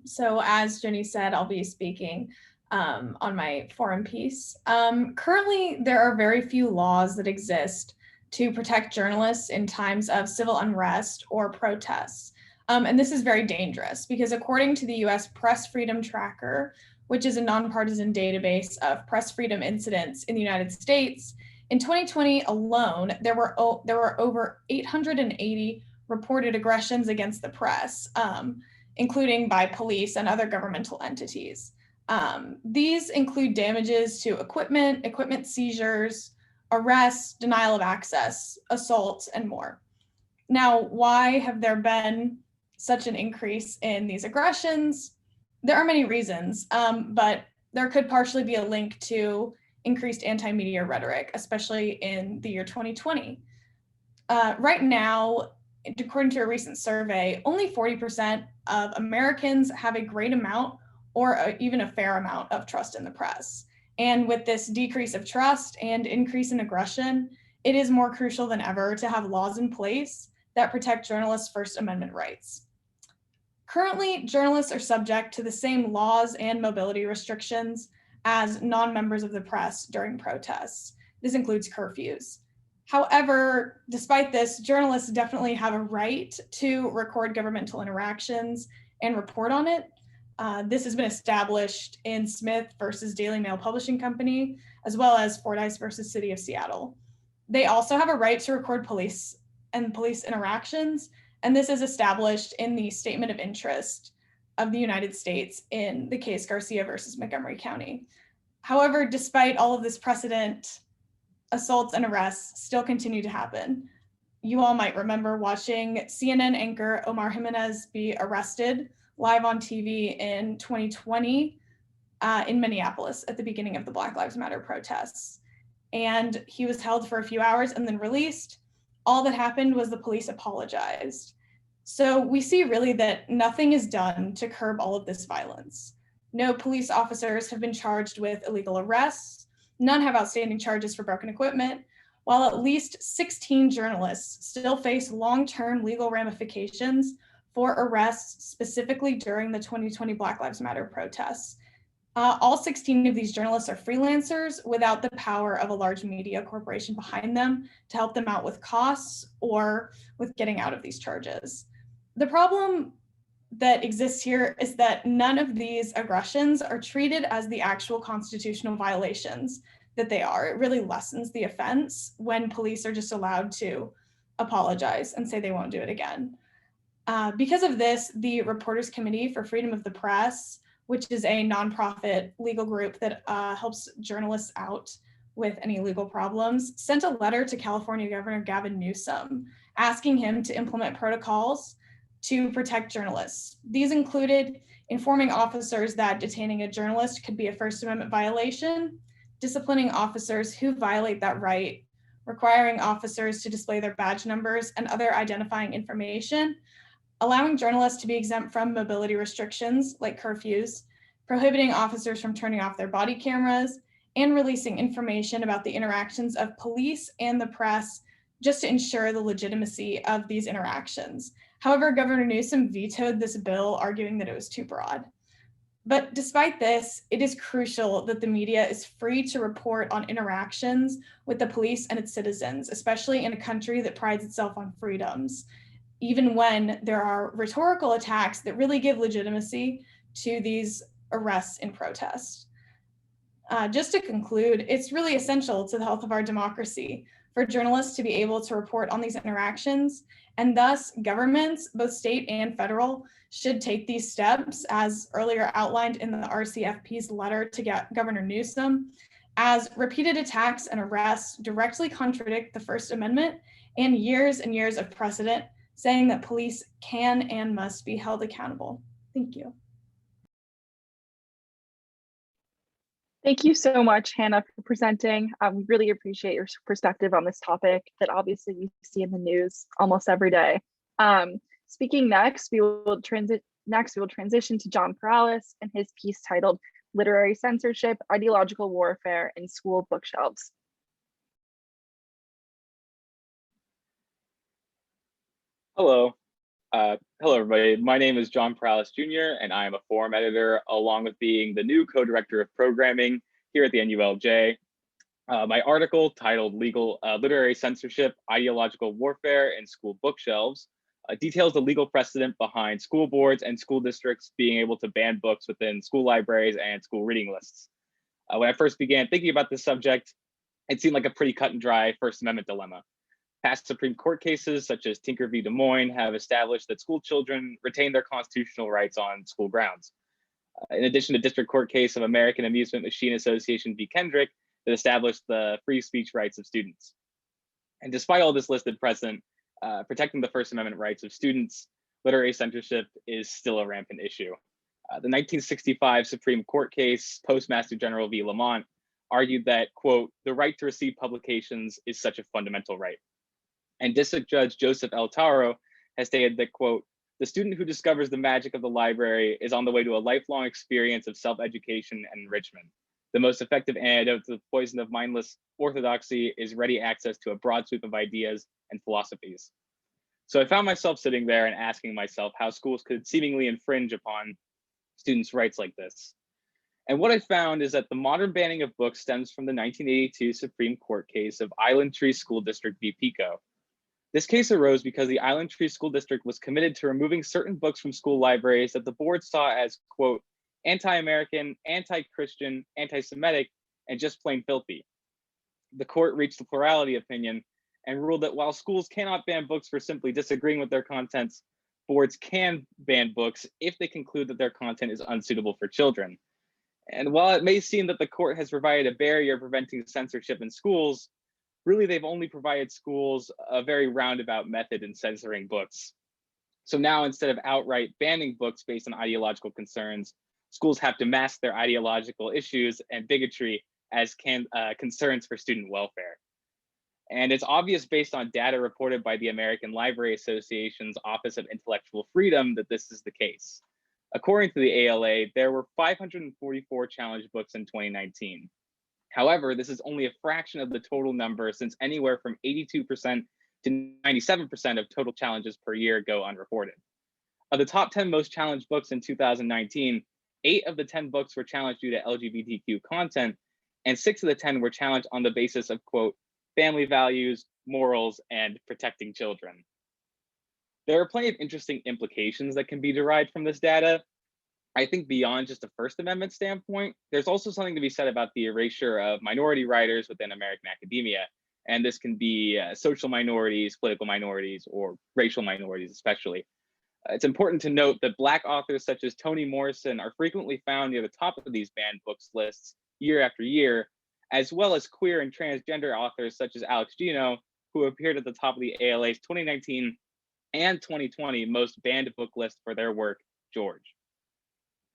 So as Jenny said, I'll be speaking on my forum piece. Currently, there are very few laws that exist to protect journalists in times of civil unrest or protests. And this is very dangerous because according to the US Press Freedom Tracker, which is a nonpartisan database of press freedom incidents in the United States, in 2020 alone, there were over 880 reported aggressions against the press, including by police and other governmental entities. These include damages to equipment seizures, arrests, denial of access, assaults, and more. Now, why have there been such an increase in these aggressions? There are many reasons, but there could partially be a link to increased anti-media rhetoric, especially in the year 2020. Right now, according to a recent survey, only 40% of Americans have a great amount or even a fair amount of trust in the press. And with this decrease of trust and increase in aggression, it is more crucial than ever to have laws in place that protect journalists' First Amendment rights. Currently, journalists are subject to the same laws and mobility restrictions as non-members of the press during protests. This includes curfews. However, despite this, journalists definitely have a right to record governmental interactions and report on it. This has been established in Smith versus Daily Mail Publishing Company, as well as Fordyce versus City of Seattle. They also have a right to record police and police interactions, and this is established in the Statement of Interest of the United States in the case Garcia versus Montgomery County. However, despite all of this precedent, assaults and arrests still continue to happen. You all might remember watching CNN anchor Omar Jimenez be arrested live on TV in 2020 in Minneapolis at the beginning of the Black Lives Matter protests. And he was held for a few hours and then released. All that happened was the police apologized. So we see really that nothing is done to curb all of this violence. No police officers have been charged with illegal arrests. None have outstanding charges for broken equipment, while at least 16 journalists still face long-term legal ramifications for arrests specifically during the 2020 Black Lives Matter protests. All 16 of these journalists are freelancers without the power of a large media corporation behind them to help them out with costs or with getting out of these charges. The problem that exists here is that none of these aggressions are treated as the actual constitutional violations that they are. It really lessens the offense when police are just allowed to apologize and say they won't do it again. Because of this, the Reporters Committee for Freedom of the Press, which is a nonprofit legal group that helps journalists out with any legal problems, sent a letter to California Governor Gavin Newsom asking him to implement protocols to protect journalists. These included informing officers that detaining a journalist could be a First Amendment violation, disciplining officers who violate that right, requiring officers to display their badge numbers and other identifying information, allowing journalists to be exempt from mobility restrictions like curfews, prohibiting officers from turning off their body cameras, and releasing information about the interactions of police and the press just to ensure the legitimacy of these interactions. However, Governor Newsom vetoed this bill, arguing that it was too broad. But despite this, it is crucial that the media is free to report on interactions with the police and its citizens, especially in a country that prides itself on freedoms, even when there are rhetorical attacks that really give legitimacy to these arrests in protest. Just to conclude, it's really essential to the health of our democracy for journalists to be able to report on these interactions, and thus governments, both state and federal, should take these steps as earlier outlined in the RCFP's letter to Governor Newsom, as repeated attacks and arrests directly contradict the First Amendment and years of precedent saying that police can and must be held accountable. Thank you.
Thank you so much, Hannah, for presenting. We really appreciate your perspective on this topic that obviously we see in the news almost every day. Speaking next, we will transition to John Perales and his piece titled Literary Censorship, Ideological Warfare in School Bookshelves.
Hello. Hello, everybody. My name is John Perales Jr., and I am a forum editor, along with being the new co-director of programming here at the NULJ. My article titled Literary Censorship, Ideological Warfare in School Bookshelves details the legal precedent behind school boards and school districts being able to ban books within school libraries and school reading lists. When I first began thinking about this subject, it seemed like a pretty cut and dry First Amendment dilemma. Past Supreme Court cases, such as Tinker v. Des Moines, have established that school children retain their constitutional rights on school grounds. In addition, the District Court case of American Amusement Machine Association v. Kendrick that established the free speech rights of students. And despite all this listed precedent, protecting the First Amendment rights of students, literary censorship is still a rampant issue. The 1965 Supreme Court case, Postmaster General v. Lamont, argued that, quote, the right to receive publications is such a fundamental right. And District Judge Joseph L. Taro has stated that, quote, the student who discovers the magic of the library is on the way to a lifelong experience of self-education and enrichment. The most effective antidote to the poison of mindless orthodoxy is ready access to a broad sweep of ideas and philosophies. So I found myself sitting there and asking myself how schools could seemingly infringe upon students' rights like this. And what I found is that the modern banning of books stems from the 1982 Supreme Court case of Island Tree School District v. Pico. This case arose because the Island Tree School District was committed to removing certain books from school libraries that the board saw as, quote, anti-American, anti-Christian, anti-Semitic, and just plain filthy. The court reached a plurality opinion and ruled that while schools cannot ban books for simply disagreeing with their contents, boards can ban books if they conclude that their content is unsuitable for children. And while it may seem that the court has provided a barrier preventing censorship in schools, really they've only provided schools a very roundabout method in censoring books. So now instead of outright banning books based on ideological concerns, schools have to mask their ideological issues and bigotry as concerns for student welfare. And it's obvious based on data reported by the American Library Association's Office of Intellectual Freedom that this is the case. According to the ALA, there were 544 challenged books in 2019. However, this is only a fraction of the total number, since anywhere from 82% to 97% of total challenges per year go unreported. Of the top 10 most challenged books in 2019, 8 of the 10 books were challenged due to LGBTQ content, and 6 of the 10 were challenged on the basis of, quote, family values, morals, and protecting children. There are plenty of interesting implications that can be derived from this data. I think beyond just a First Amendment standpoint, there's also something to be said about the erasure of minority writers within American academia. And this can be social minorities, political minorities, or racial minorities especially. It's important to note that Black authors such as Toni Morrison are frequently found near the top of these banned books lists year after year, as well as queer and transgender authors such as Alex Gino, who appeared at the top of the ALA's 2019 and 2020 most banned book list for their work, George.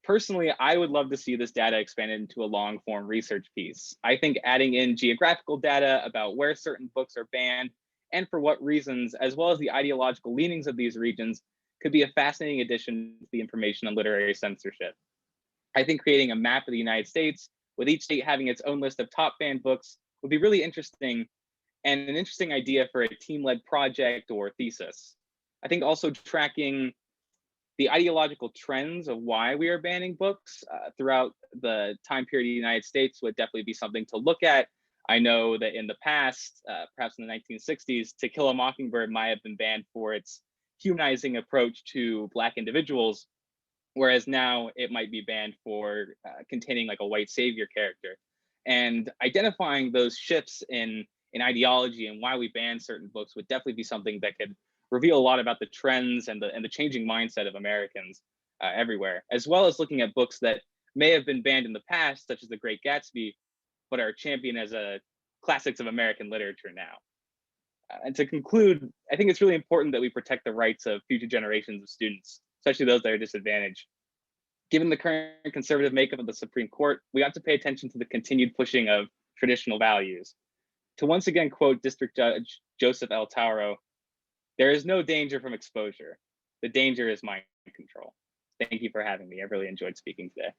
Personally, I would love to see this data expanded into a long form research piece. I think adding in geographical data about where certain books are banned and for what reasons, as well as the ideological leanings of these regions, could be a fascinating addition to the information on literary censorship. I think creating a map of the United States, with each state having its own list of top banned books, would be really interesting and an interesting idea for a team-led project or thesis. I think also tracking the ideological trends of why we are banning books throughout the time period of the United States would definitely be something to look at. I know that in the past, perhaps in the 1960s, To Kill a Mockingbird might have been banned for its humanizing approach to Black individuals, whereas now it might be banned for containing like a white savior character. And identifying those shifts in ideology and why we ban certain books would definitely be something that could reveal a lot about the trends and the changing mindset of Americans everywhere, as well as looking at books that may have been banned in the past, such as The Great Gatsby, but are championed as classics of American literature now. And to conclude, I think it's really important that we protect the rights of future generations of students, especially those that are disadvantaged. Given the current conservative makeup of the Supreme Court, we have to pay attention to the continued pushing of traditional values. To once again quote District Judge Joseph L. Taro, "There is no danger from exposure. The danger is mind control." Thank you for having me. I really enjoyed speaking today.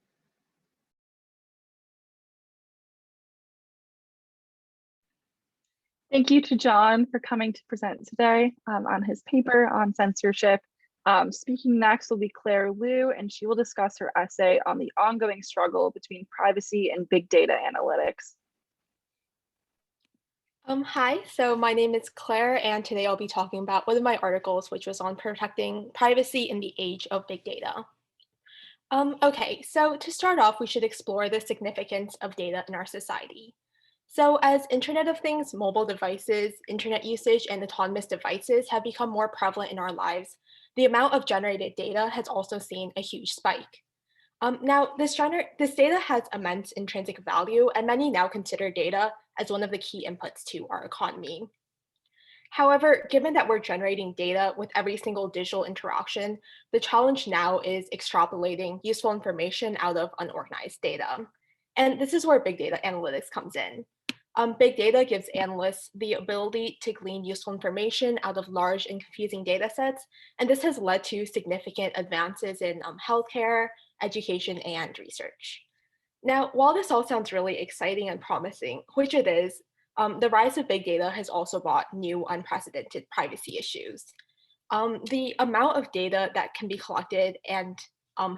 Thank you to John for coming to present today on his paper on censorship. Speaking next will be Claire Liu, and she will discuss her essay on the ongoing struggle between privacy and big data analytics.
Hi, so my name is Claire, and today I'll be talking about one of my articles, which was on protecting privacy in the age of big data. Okay, so to start off, we should explore the significance of data in our society. So as Internet of Things, mobile devices, internet usage, and autonomous devices have become more prevalent in our lives, the amount of generated data has also seen a huge spike. Now, this data has immense intrinsic value, and many now consider data as one of the key inputs to our economy. However, given that we're generating data with every single digital interaction, the challenge now is extrapolating useful information out of unorganized data. And this is where big data analytics comes in. Big data gives analysts the ability to glean useful information out of large and confusing data sets, and this has led to significant advances in healthcare, education, and research. Now, while this all sounds really exciting and promising, which it is, the rise of big data has also brought new unprecedented privacy issues. The amount of data that can be collected and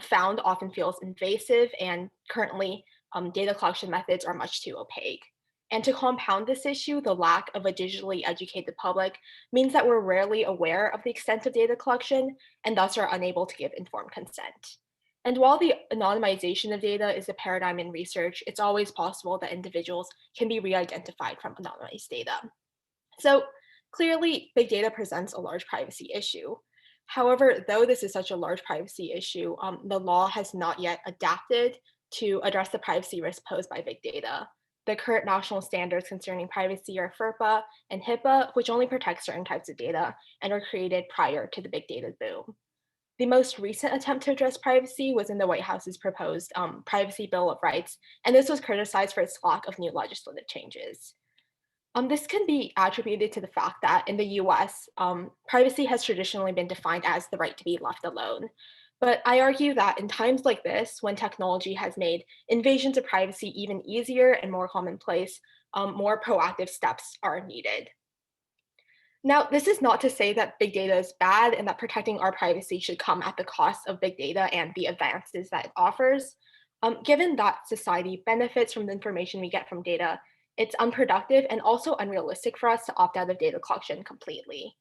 found often feels invasive, and currently data collection methods are much too opaque. And to compound this issue, the lack of a digitally educated public means that we're rarely aware of the extent of data collection and thus are unable to give informed consent. And while the anonymization of data is a paradigm in research, it's always possible that individuals can be re-identified from anonymized data. So clearly, big data presents a large privacy issue. However, though this is such a large privacy issue, the law has not yet adapted to address the privacy risk posed by big data. The current national standards concerning privacy are FERPA and HIPAA, which only protect certain types of data and were created prior to the big data boom. The most recent attempt to address privacy was in the White House's proposed Privacy Bill of Rights, and this was criticized for its lack of new legislative changes. This can be attributed to the fact that in the US, privacy has traditionally been defined as the right to be left alone. But I argue that in times like this, when technology has made invasions of privacy even easier and more commonplace, more proactive steps are needed. Now, this is not to say that big data is bad and that protecting our privacy should come at the cost of big data and the advances that it offers. Given that society benefits from the information we get from data, it's unproductive and also unrealistic for us to opt out of data collection completely.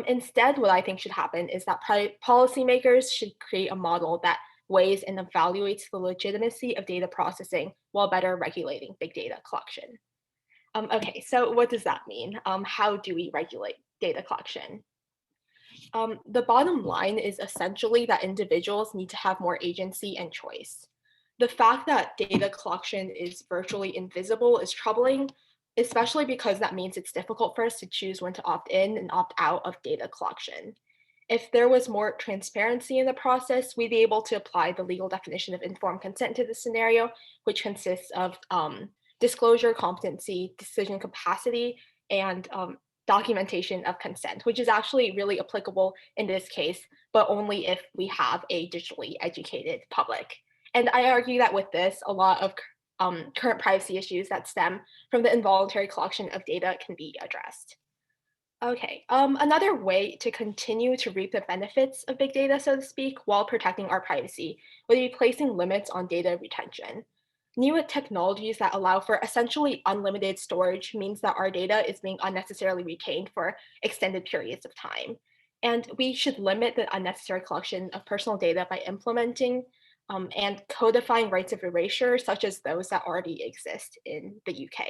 Instead, what I think should happen is that policymakers should create a model that weighs and evaluates the legitimacy of data processing while better regulating big data collection. Okay, so what does that mean? How do we regulate data collection? The bottom line is essentially that individuals need to have more agency and choice. The fact that data collection is virtually invisible is troubling, especially because that means it's difficult for us to choose when to opt in and opt out of data collection. If there was more transparency in the process, we'd be able to apply the legal definition of informed consent to this scenario, which consists of disclosure, competency, decision capacity, and documentation of consent, which is actually really applicable in this case, but only if we have a digitally educated public. And I argue that with this, a lot of current privacy issues that stem from the involuntary collection of data can be addressed. Okay, another way to continue to reap the benefits of big data, so to speak, while protecting our privacy would be placing limits on data retention. New technologies that allow for essentially unlimited storage means that our data is being unnecessarily retained for extended periods of time. And we should limit the unnecessary collection of personal data by implementing and codifying rights of erasure, such as those that already exist in the UK.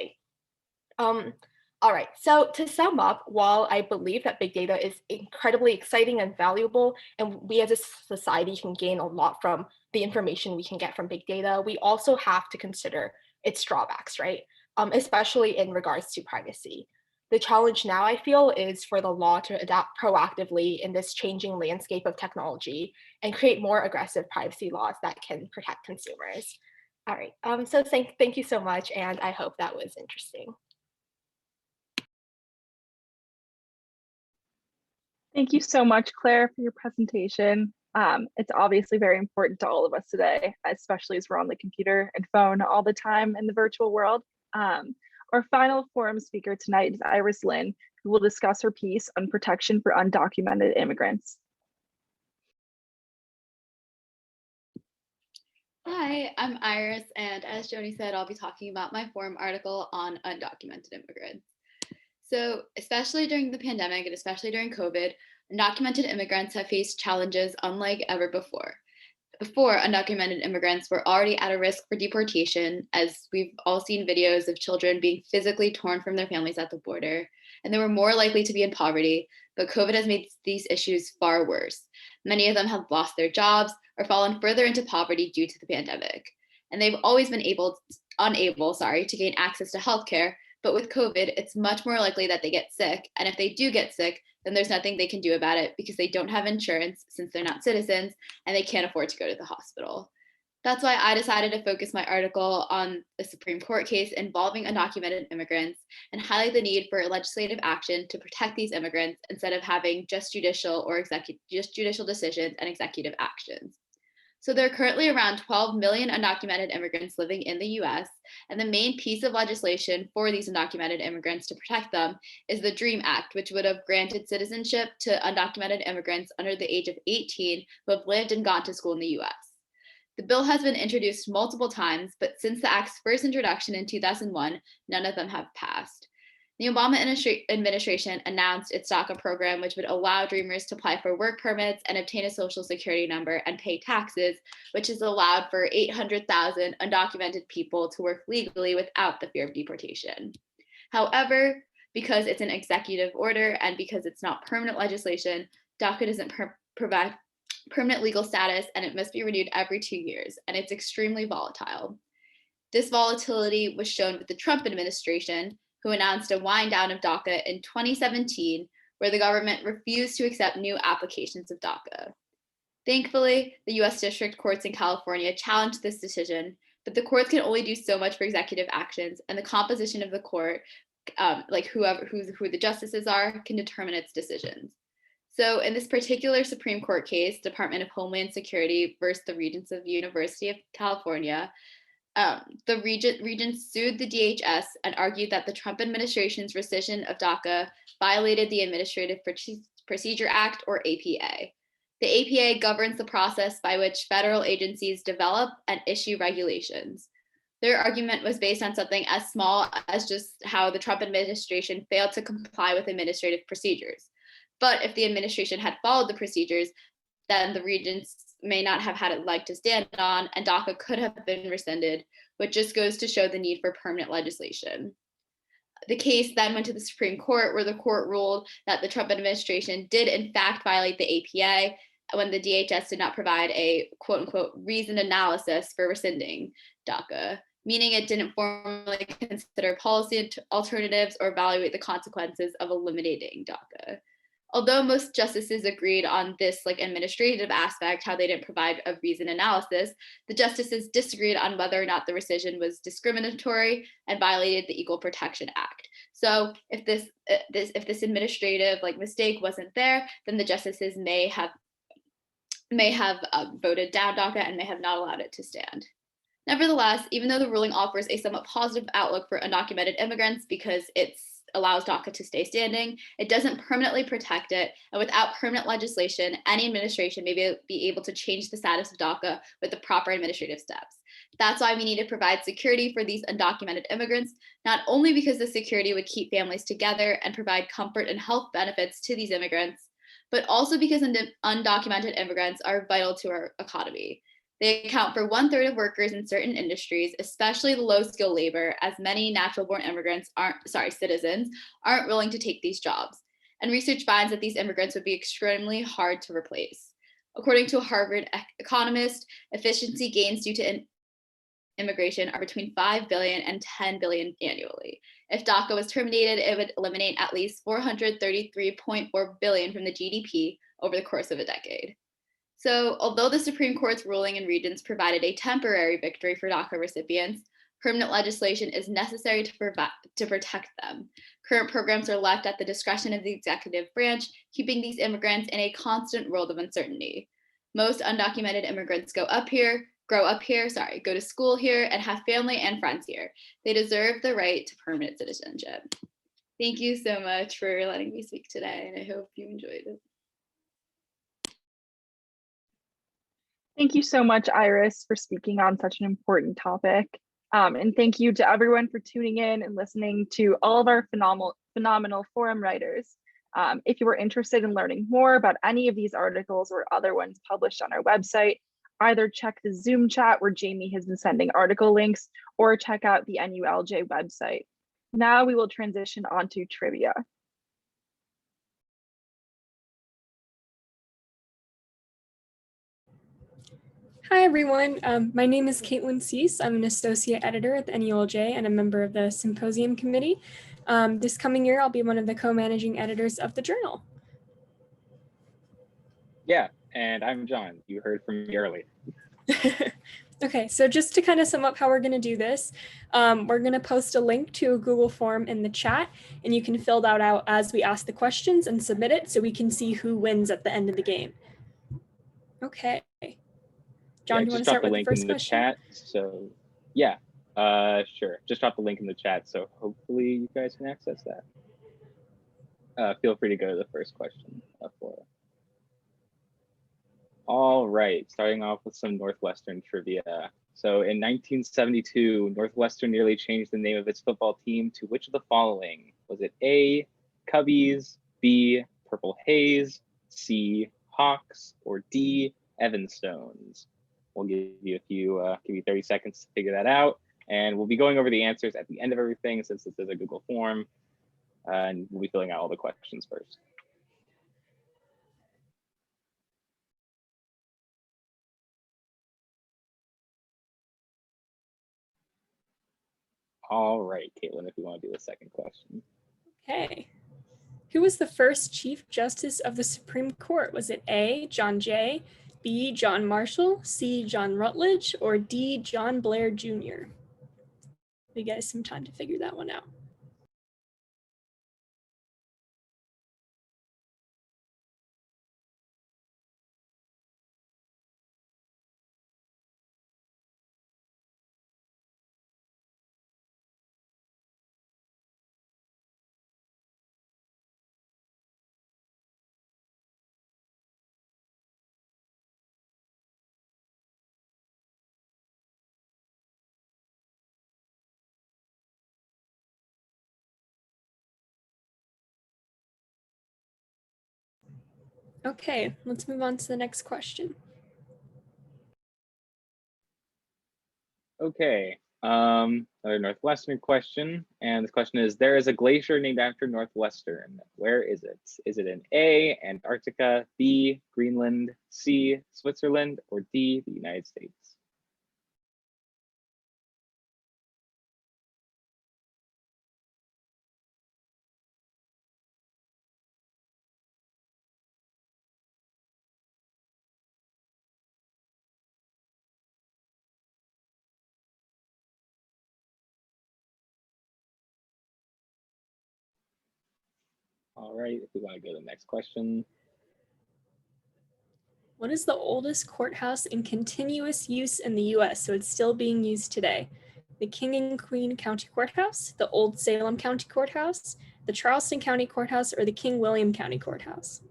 All right, so to sum up, while I believe that big data is incredibly exciting and valuable, and we as a society can gain a lot from the information we can get from big data, we also have to consider its drawbacks, right? Especially in regards to privacy. The challenge now, I feel, is for the law to adapt proactively in this changing landscape of technology and create more aggressive privacy laws that can protect consumers. All right, so thank you so much, and I hope that was interesting.
Thank you so much, Claire, for your presentation. It's obviously very important to all of us today, especially as we're on the computer and phone all the time in the virtual world. Our final forum speaker tonight is Iris Lin, who will discuss her piece on protection for undocumented immigrants.
Hi, I'm Iris, and as Joni said, I'll be talking about my forum article on undocumented immigrants. So, especially during the pandemic and especially during COVID, undocumented immigrants have faced challenges unlike ever before. Before, undocumented immigrants were already at a risk for deportation, as we've all seen videos of children being physically torn from their families at the border, and they were more likely to be in poverty, but COVID has made these issues far worse. Many of them have lost their jobs or fallen further into poverty due to the pandemic. And they've always been unable to gain access to healthcare, but with COVID, it's much more likely that they get sick. And if they do get sick, then there's nothing they can do about it because they don't have insurance since they're not citizens and they can't afford to go to the hospital. That's why I decided to focus my article on a Supreme Court case involving undocumented immigrants and highlight the need for legislative action to protect these immigrants instead of having just judicial decisions and executive actions. So there are currently around 12 million undocumented immigrants living in the US, and the main piece of legislation for these undocumented immigrants to protect them is the DREAM Act, which would have granted citizenship to undocumented immigrants under the age of 18 who have lived and gone to school in the US. The bill has been introduced multiple times, but since the Act's first introduction in 2001, none of them have passed. The Obama administration announced its DACA program, which would allow Dreamers to apply for work permits and obtain a social security number and pay taxes, which has allowed for 800,000 undocumented people to work legally without the fear of deportation. However, because it's an executive order and because it's not permanent legislation, DACA doesn't provide permanent legal status, and it must be renewed every 2 years, and it's extremely volatile. This volatility was shown with the Trump administration, who announced a wind down of DACA in 2017, where the government refused to accept new applications of DACA. Thankfully, the US District Courts in California challenged this decision, but the courts can only do so much for executive actions, and the composition of the court, like who the justices are, can determine its decisions. So in this particular Supreme Court case, Department of Homeland Security versus the Regents of University of California, the regents sued the DHS and argued that the Trump administration's rescission of DACA violated the Administrative Procedure Act, or APA. The APA governs the process by which federal agencies develop and issue regulations. Their argument was based on something as small as just how the Trump administration failed to comply with administrative procedures. But if the administration had followed the procedures, then the regents may not have had a leg to stand on, and DACA could have been rescinded, which just goes to show the need for permanent legislation. The case then went to the Supreme Court, where the court ruled that the Trump administration did in fact violate the APA when the DHS did not provide a quote unquote reasoned analysis for rescinding DACA, meaning it didn't formally consider policy alternatives or evaluate the consequences of eliminating DACA. Although most justices agreed on this administrative aspect, how they didn't provide a reasoned analysis, the justices disagreed on whether or not the rescission was discriminatory and violated the Equal Protection Act. So if this administrative mistake wasn't there, then the justices may have voted down DACA and may have not allowed it to stand. Nevertheless, even though the ruling offers a somewhat positive outlook for undocumented immigrants because it allows DACA to stay standing, it doesn't permanently protect it, and without permanent legislation, any administration may be able to change the status of DACA with the proper administrative steps. That's why we need to provide security for these undocumented immigrants, not only because the security would keep families together and provide comfort and health benefits to these immigrants, but also because undocumented immigrants are vital to our economy. They account for 1/3 of workers in certain industries, especially the low-skilled labor, as many natural-born citizens aren't willing to take these jobs. And research finds that these immigrants would be extremely hard to replace. According to a Harvard economist, efficiency gains due to immigration are between 5 billion and 10 billion annually. If DACA was terminated, it would eliminate at least 433.4 billion from the GDP over the course of a decade. So although the Supreme Court's ruling in Regents provided a temporary victory for DACA recipients, permanent legislation is necessary to protect them. Current programs are left at the discretion of the executive branch, keeping these immigrants in a constant world of uncertainty. Most undocumented immigrants go to school here, and have family and friends here. They deserve the right to permanent citizenship. Thank you so much for letting me speak today, and I hope you enjoyed it.
Thank you so much, Iris, for speaking on such an important topic. And thank you to everyone for tuning in and listening to all of our phenomenal forum writers. If you were interested in learning more about any of these articles or other ones published on our website, either check the Zoom chat where Jamie has been sending article links, or check out the NULJ website. Now we will transition on to trivia.
Hi, everyone. My name is Caitlin Cease. I'm an associate editor at the NULJ and a member of the Symposium committee. This coming year, I'll be one of the co-managing editors of the journal.
Yeah, and I'm John. You heard from me earlier.
Okay, so just to kind of sum up how we're going to do this, we're going to post a link to a Google form in the chat, and you can fill that out as we ask the questions and submit it so we can see who wins at the end of the game. Okay. John, do you want to start with the first question?
Chat, so yeah, sure. Just drop the link in the chat, so hopefully you guys can access that. Feel free to go to the first question, Flora. All right, starting off with some Northwestern trivia. So in 1972, Northwestern nearly changed the name of its football team to which of the following? Was it A, Cubbies, B, Purple Haze, C, Hawks, or D, Evanstones? We'll give you 30 seconds to figure that out. And we'll be going over the answers at the end of everything since this is a Google form. And we'll be filling out all the questions first. All right, Caitlin, if you want to do the second question.
Okay. Who was the first Chief Justice of the Supreme Court? Was it A, John Jay, B, John Marshall, C, John Rutledge, or D, John Blair Jr.? You guys some time to figure that one out. Okay, let's move on to the next question.
Okay, another Northwestern question. And this question is, there is a glacier named after Northwestern. Where is it? Is it in A, Antarctica, B, Greenland, C, Switzerland, or D, the United States? All right, if we want to go to the next question.
What is the oldest courthouse in continuous use in the US? So it's still being used today. The King and Queen County Courthouse, the Old Salem County Courthouse, the Charleston County Courthouse, or the King William County Courthouse?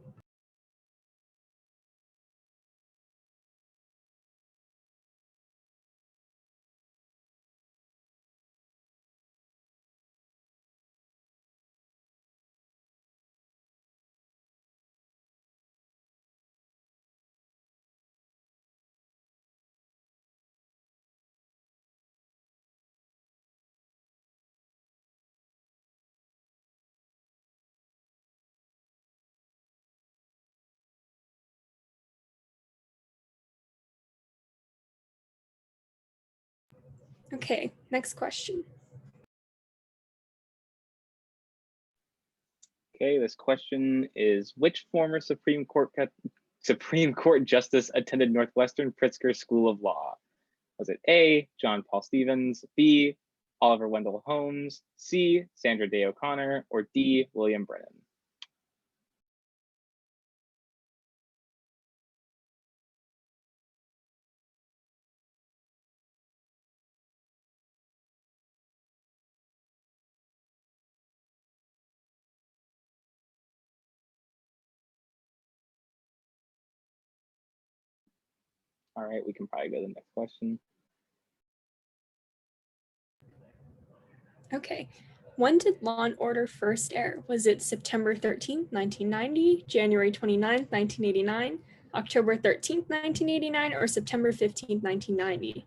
Okay, next question.
Okay, this question is, which former Supreme Court Justice attended Northwestern Pritzker School of Law? Was it A, John Paul Stevens, B, Oliver Wendell Holmes, C, Sandra Day O'Connor, or D, William Brennan? All right, we can probably go to the next question.
Okay, when did Law and Order first air? Was it September 13th, 1990, January 29th, 1989, October 13th, 1989, or September 15th, 1990?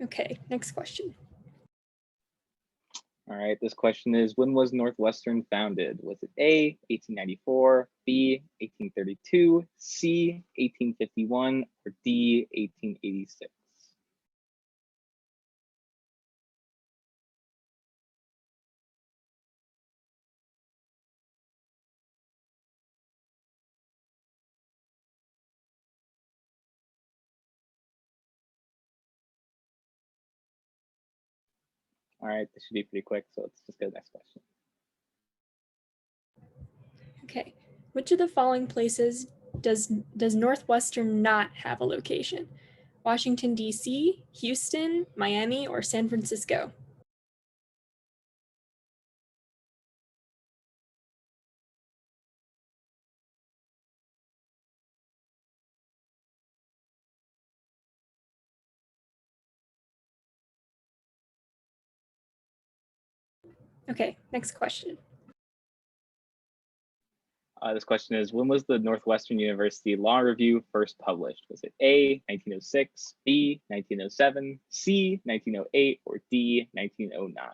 Okay, next question.
All right, this question is, when was Northwestern founded? Was it A, 1894, B, 1832, C, 1851, or D, 1886? All right, this should be pretty quick, so let's just go to the next question.
Okay, which of the following places does Northwestern not have a location? Washington, D.C., Houston, Miami, or San Francisco? Okay, next question.
This question is, when was the Northwestern University Law Review first published? Was it A, 1906, B, 1907, C, 1908, or D, 1909?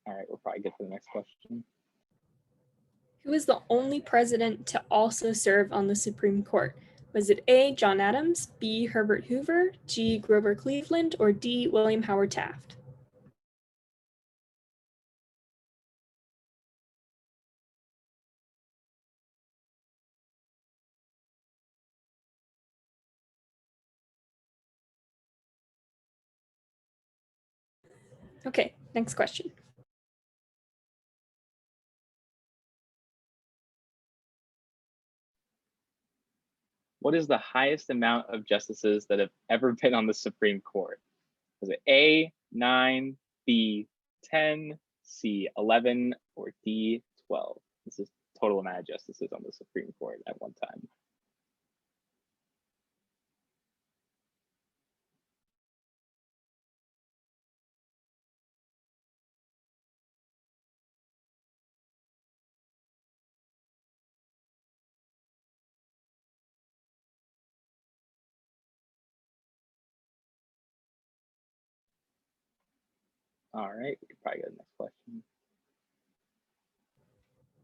All right, we'll probably get to the next question.
Who is the only president to also serve on the Supreme Court? Was it A, John Adams, B, Herbert Hoover, G, Grover Cleveland, or D, William Howard Taft? Okay, next question.
What is the highest amount of justices that have ever been on the Supreme Court? Was it A, 9, B, 10, C, 11, or D, 12? This is total amount of justices on the Supreme Court at one time. All right, we can probably go to the next question.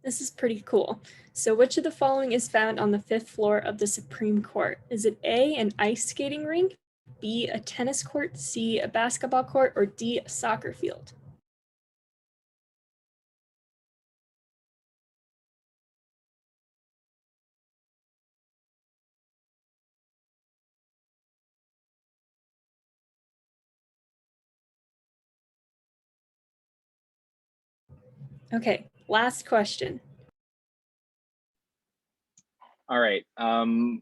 This is pretty cool. So which of the following is found on the 5th floor of the Supreme Court? Is it A, an ice skating rink, B, a tennis court, C, a basketball court, or D, a soccer field? Okay, last question.
All right,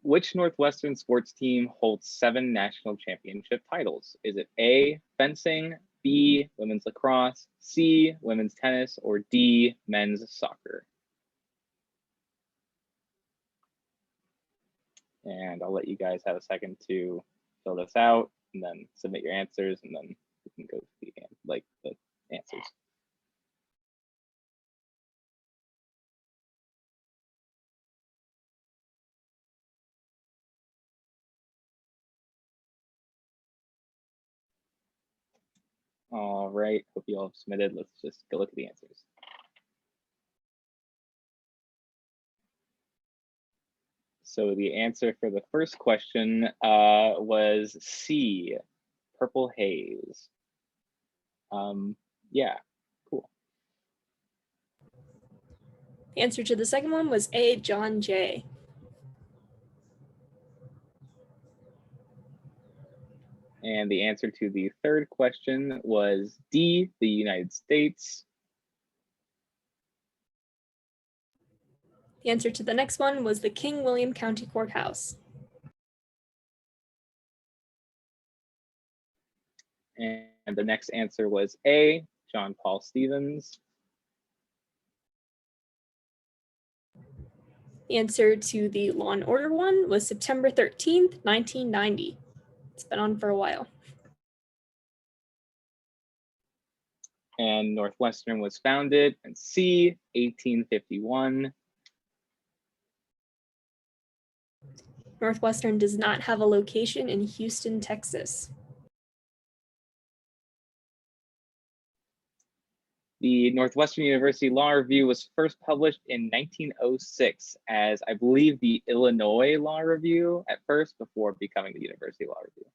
which Northwestern sports team holds 7 national championship titles? Is it A, fencing, B, women's lacrosse, C, women's tennis, or D, men's soccer? And I'll let you guys have a second to fill this out and then submit your answers, and then we can go to the answers. All right, hope you all have submitted. Let's just go look at the answers. So the answer for the first question was C, Purple Haze. Yeah, cool.
The answer to the second one was A, John Jay.
And the answer to the third question was D, the United States.
The answer to the next one was the King William County Courthouse.
And the next answer was A, John Paul Stevens.
The answer to the Law and Order one was September 13th, 1990. It's been on for a while.
And Northwestern was founded, and C, 1851.
Northwestern does not have a location in Houston, Texas.
The Northwestern University Law Review was first published in 1906 as, I believe, the Illinois Law Review at first before becoming the University Law Review.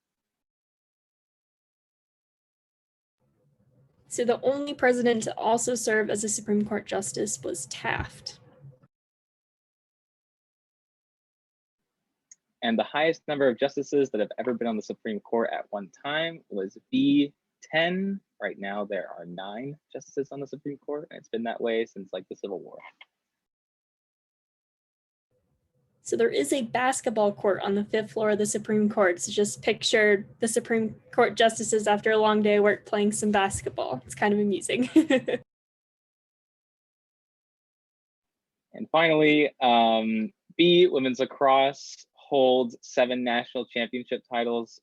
So the only president to also serve as a Supreme Court justice was Taft.
And the highest number of justices that have ever been on the Supreme Court at one time was B, 10. Right now, there are 9 justices on the Supreme Court, and it's been that way since like the Civil War.
So there is a basketball court on the 5th floor of the Supreme Court. So just picture the Supreme Court justices after a long day of work playing some basketball. It's kind of amusing.
And finally, B, women's lacrosse holds 7 national championship titles.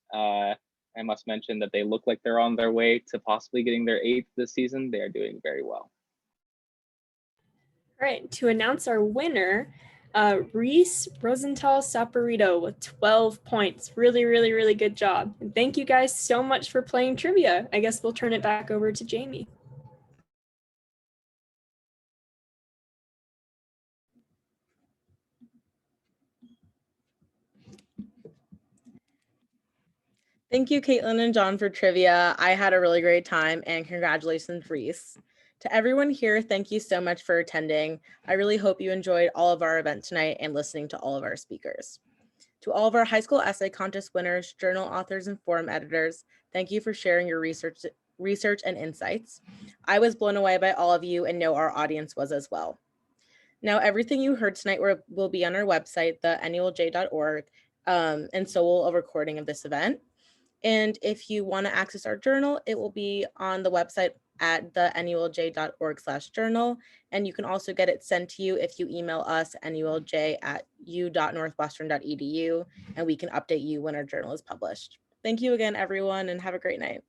I must mention that they look like they're on their way to possibly getting their 8th this season. They are doing very well.
All right, to announce our winner, Reese Rosenthal Saporito with 12 points. Really, really, really good job. And thank you guys so much for playing trivia. I guess we'll turn it back over to Jamie.
Thank you, Caitlin and John, for trivia. I had a really great time, and congratulations, Reese. To everyone here, thank you so much for attending. I really hope you enjoyed all of our event tonight and listening to all of our speakers. To all of our high school essay contest winners, journal authors, and forum editors, thank you for sharing your research and insights. I was blown away by all of you and know our audience was as well. Now, everything you heard tonight will be on our website, the NULJ.org, and so will a recording of this event. And if you want to access our journal, it will be on the website at the nulj.org/journal. And you can also get it sent to you if you email us nulj@u.northwestern.edu, and we can update you when our journal is published. Thank you again, everyone, and have a great night.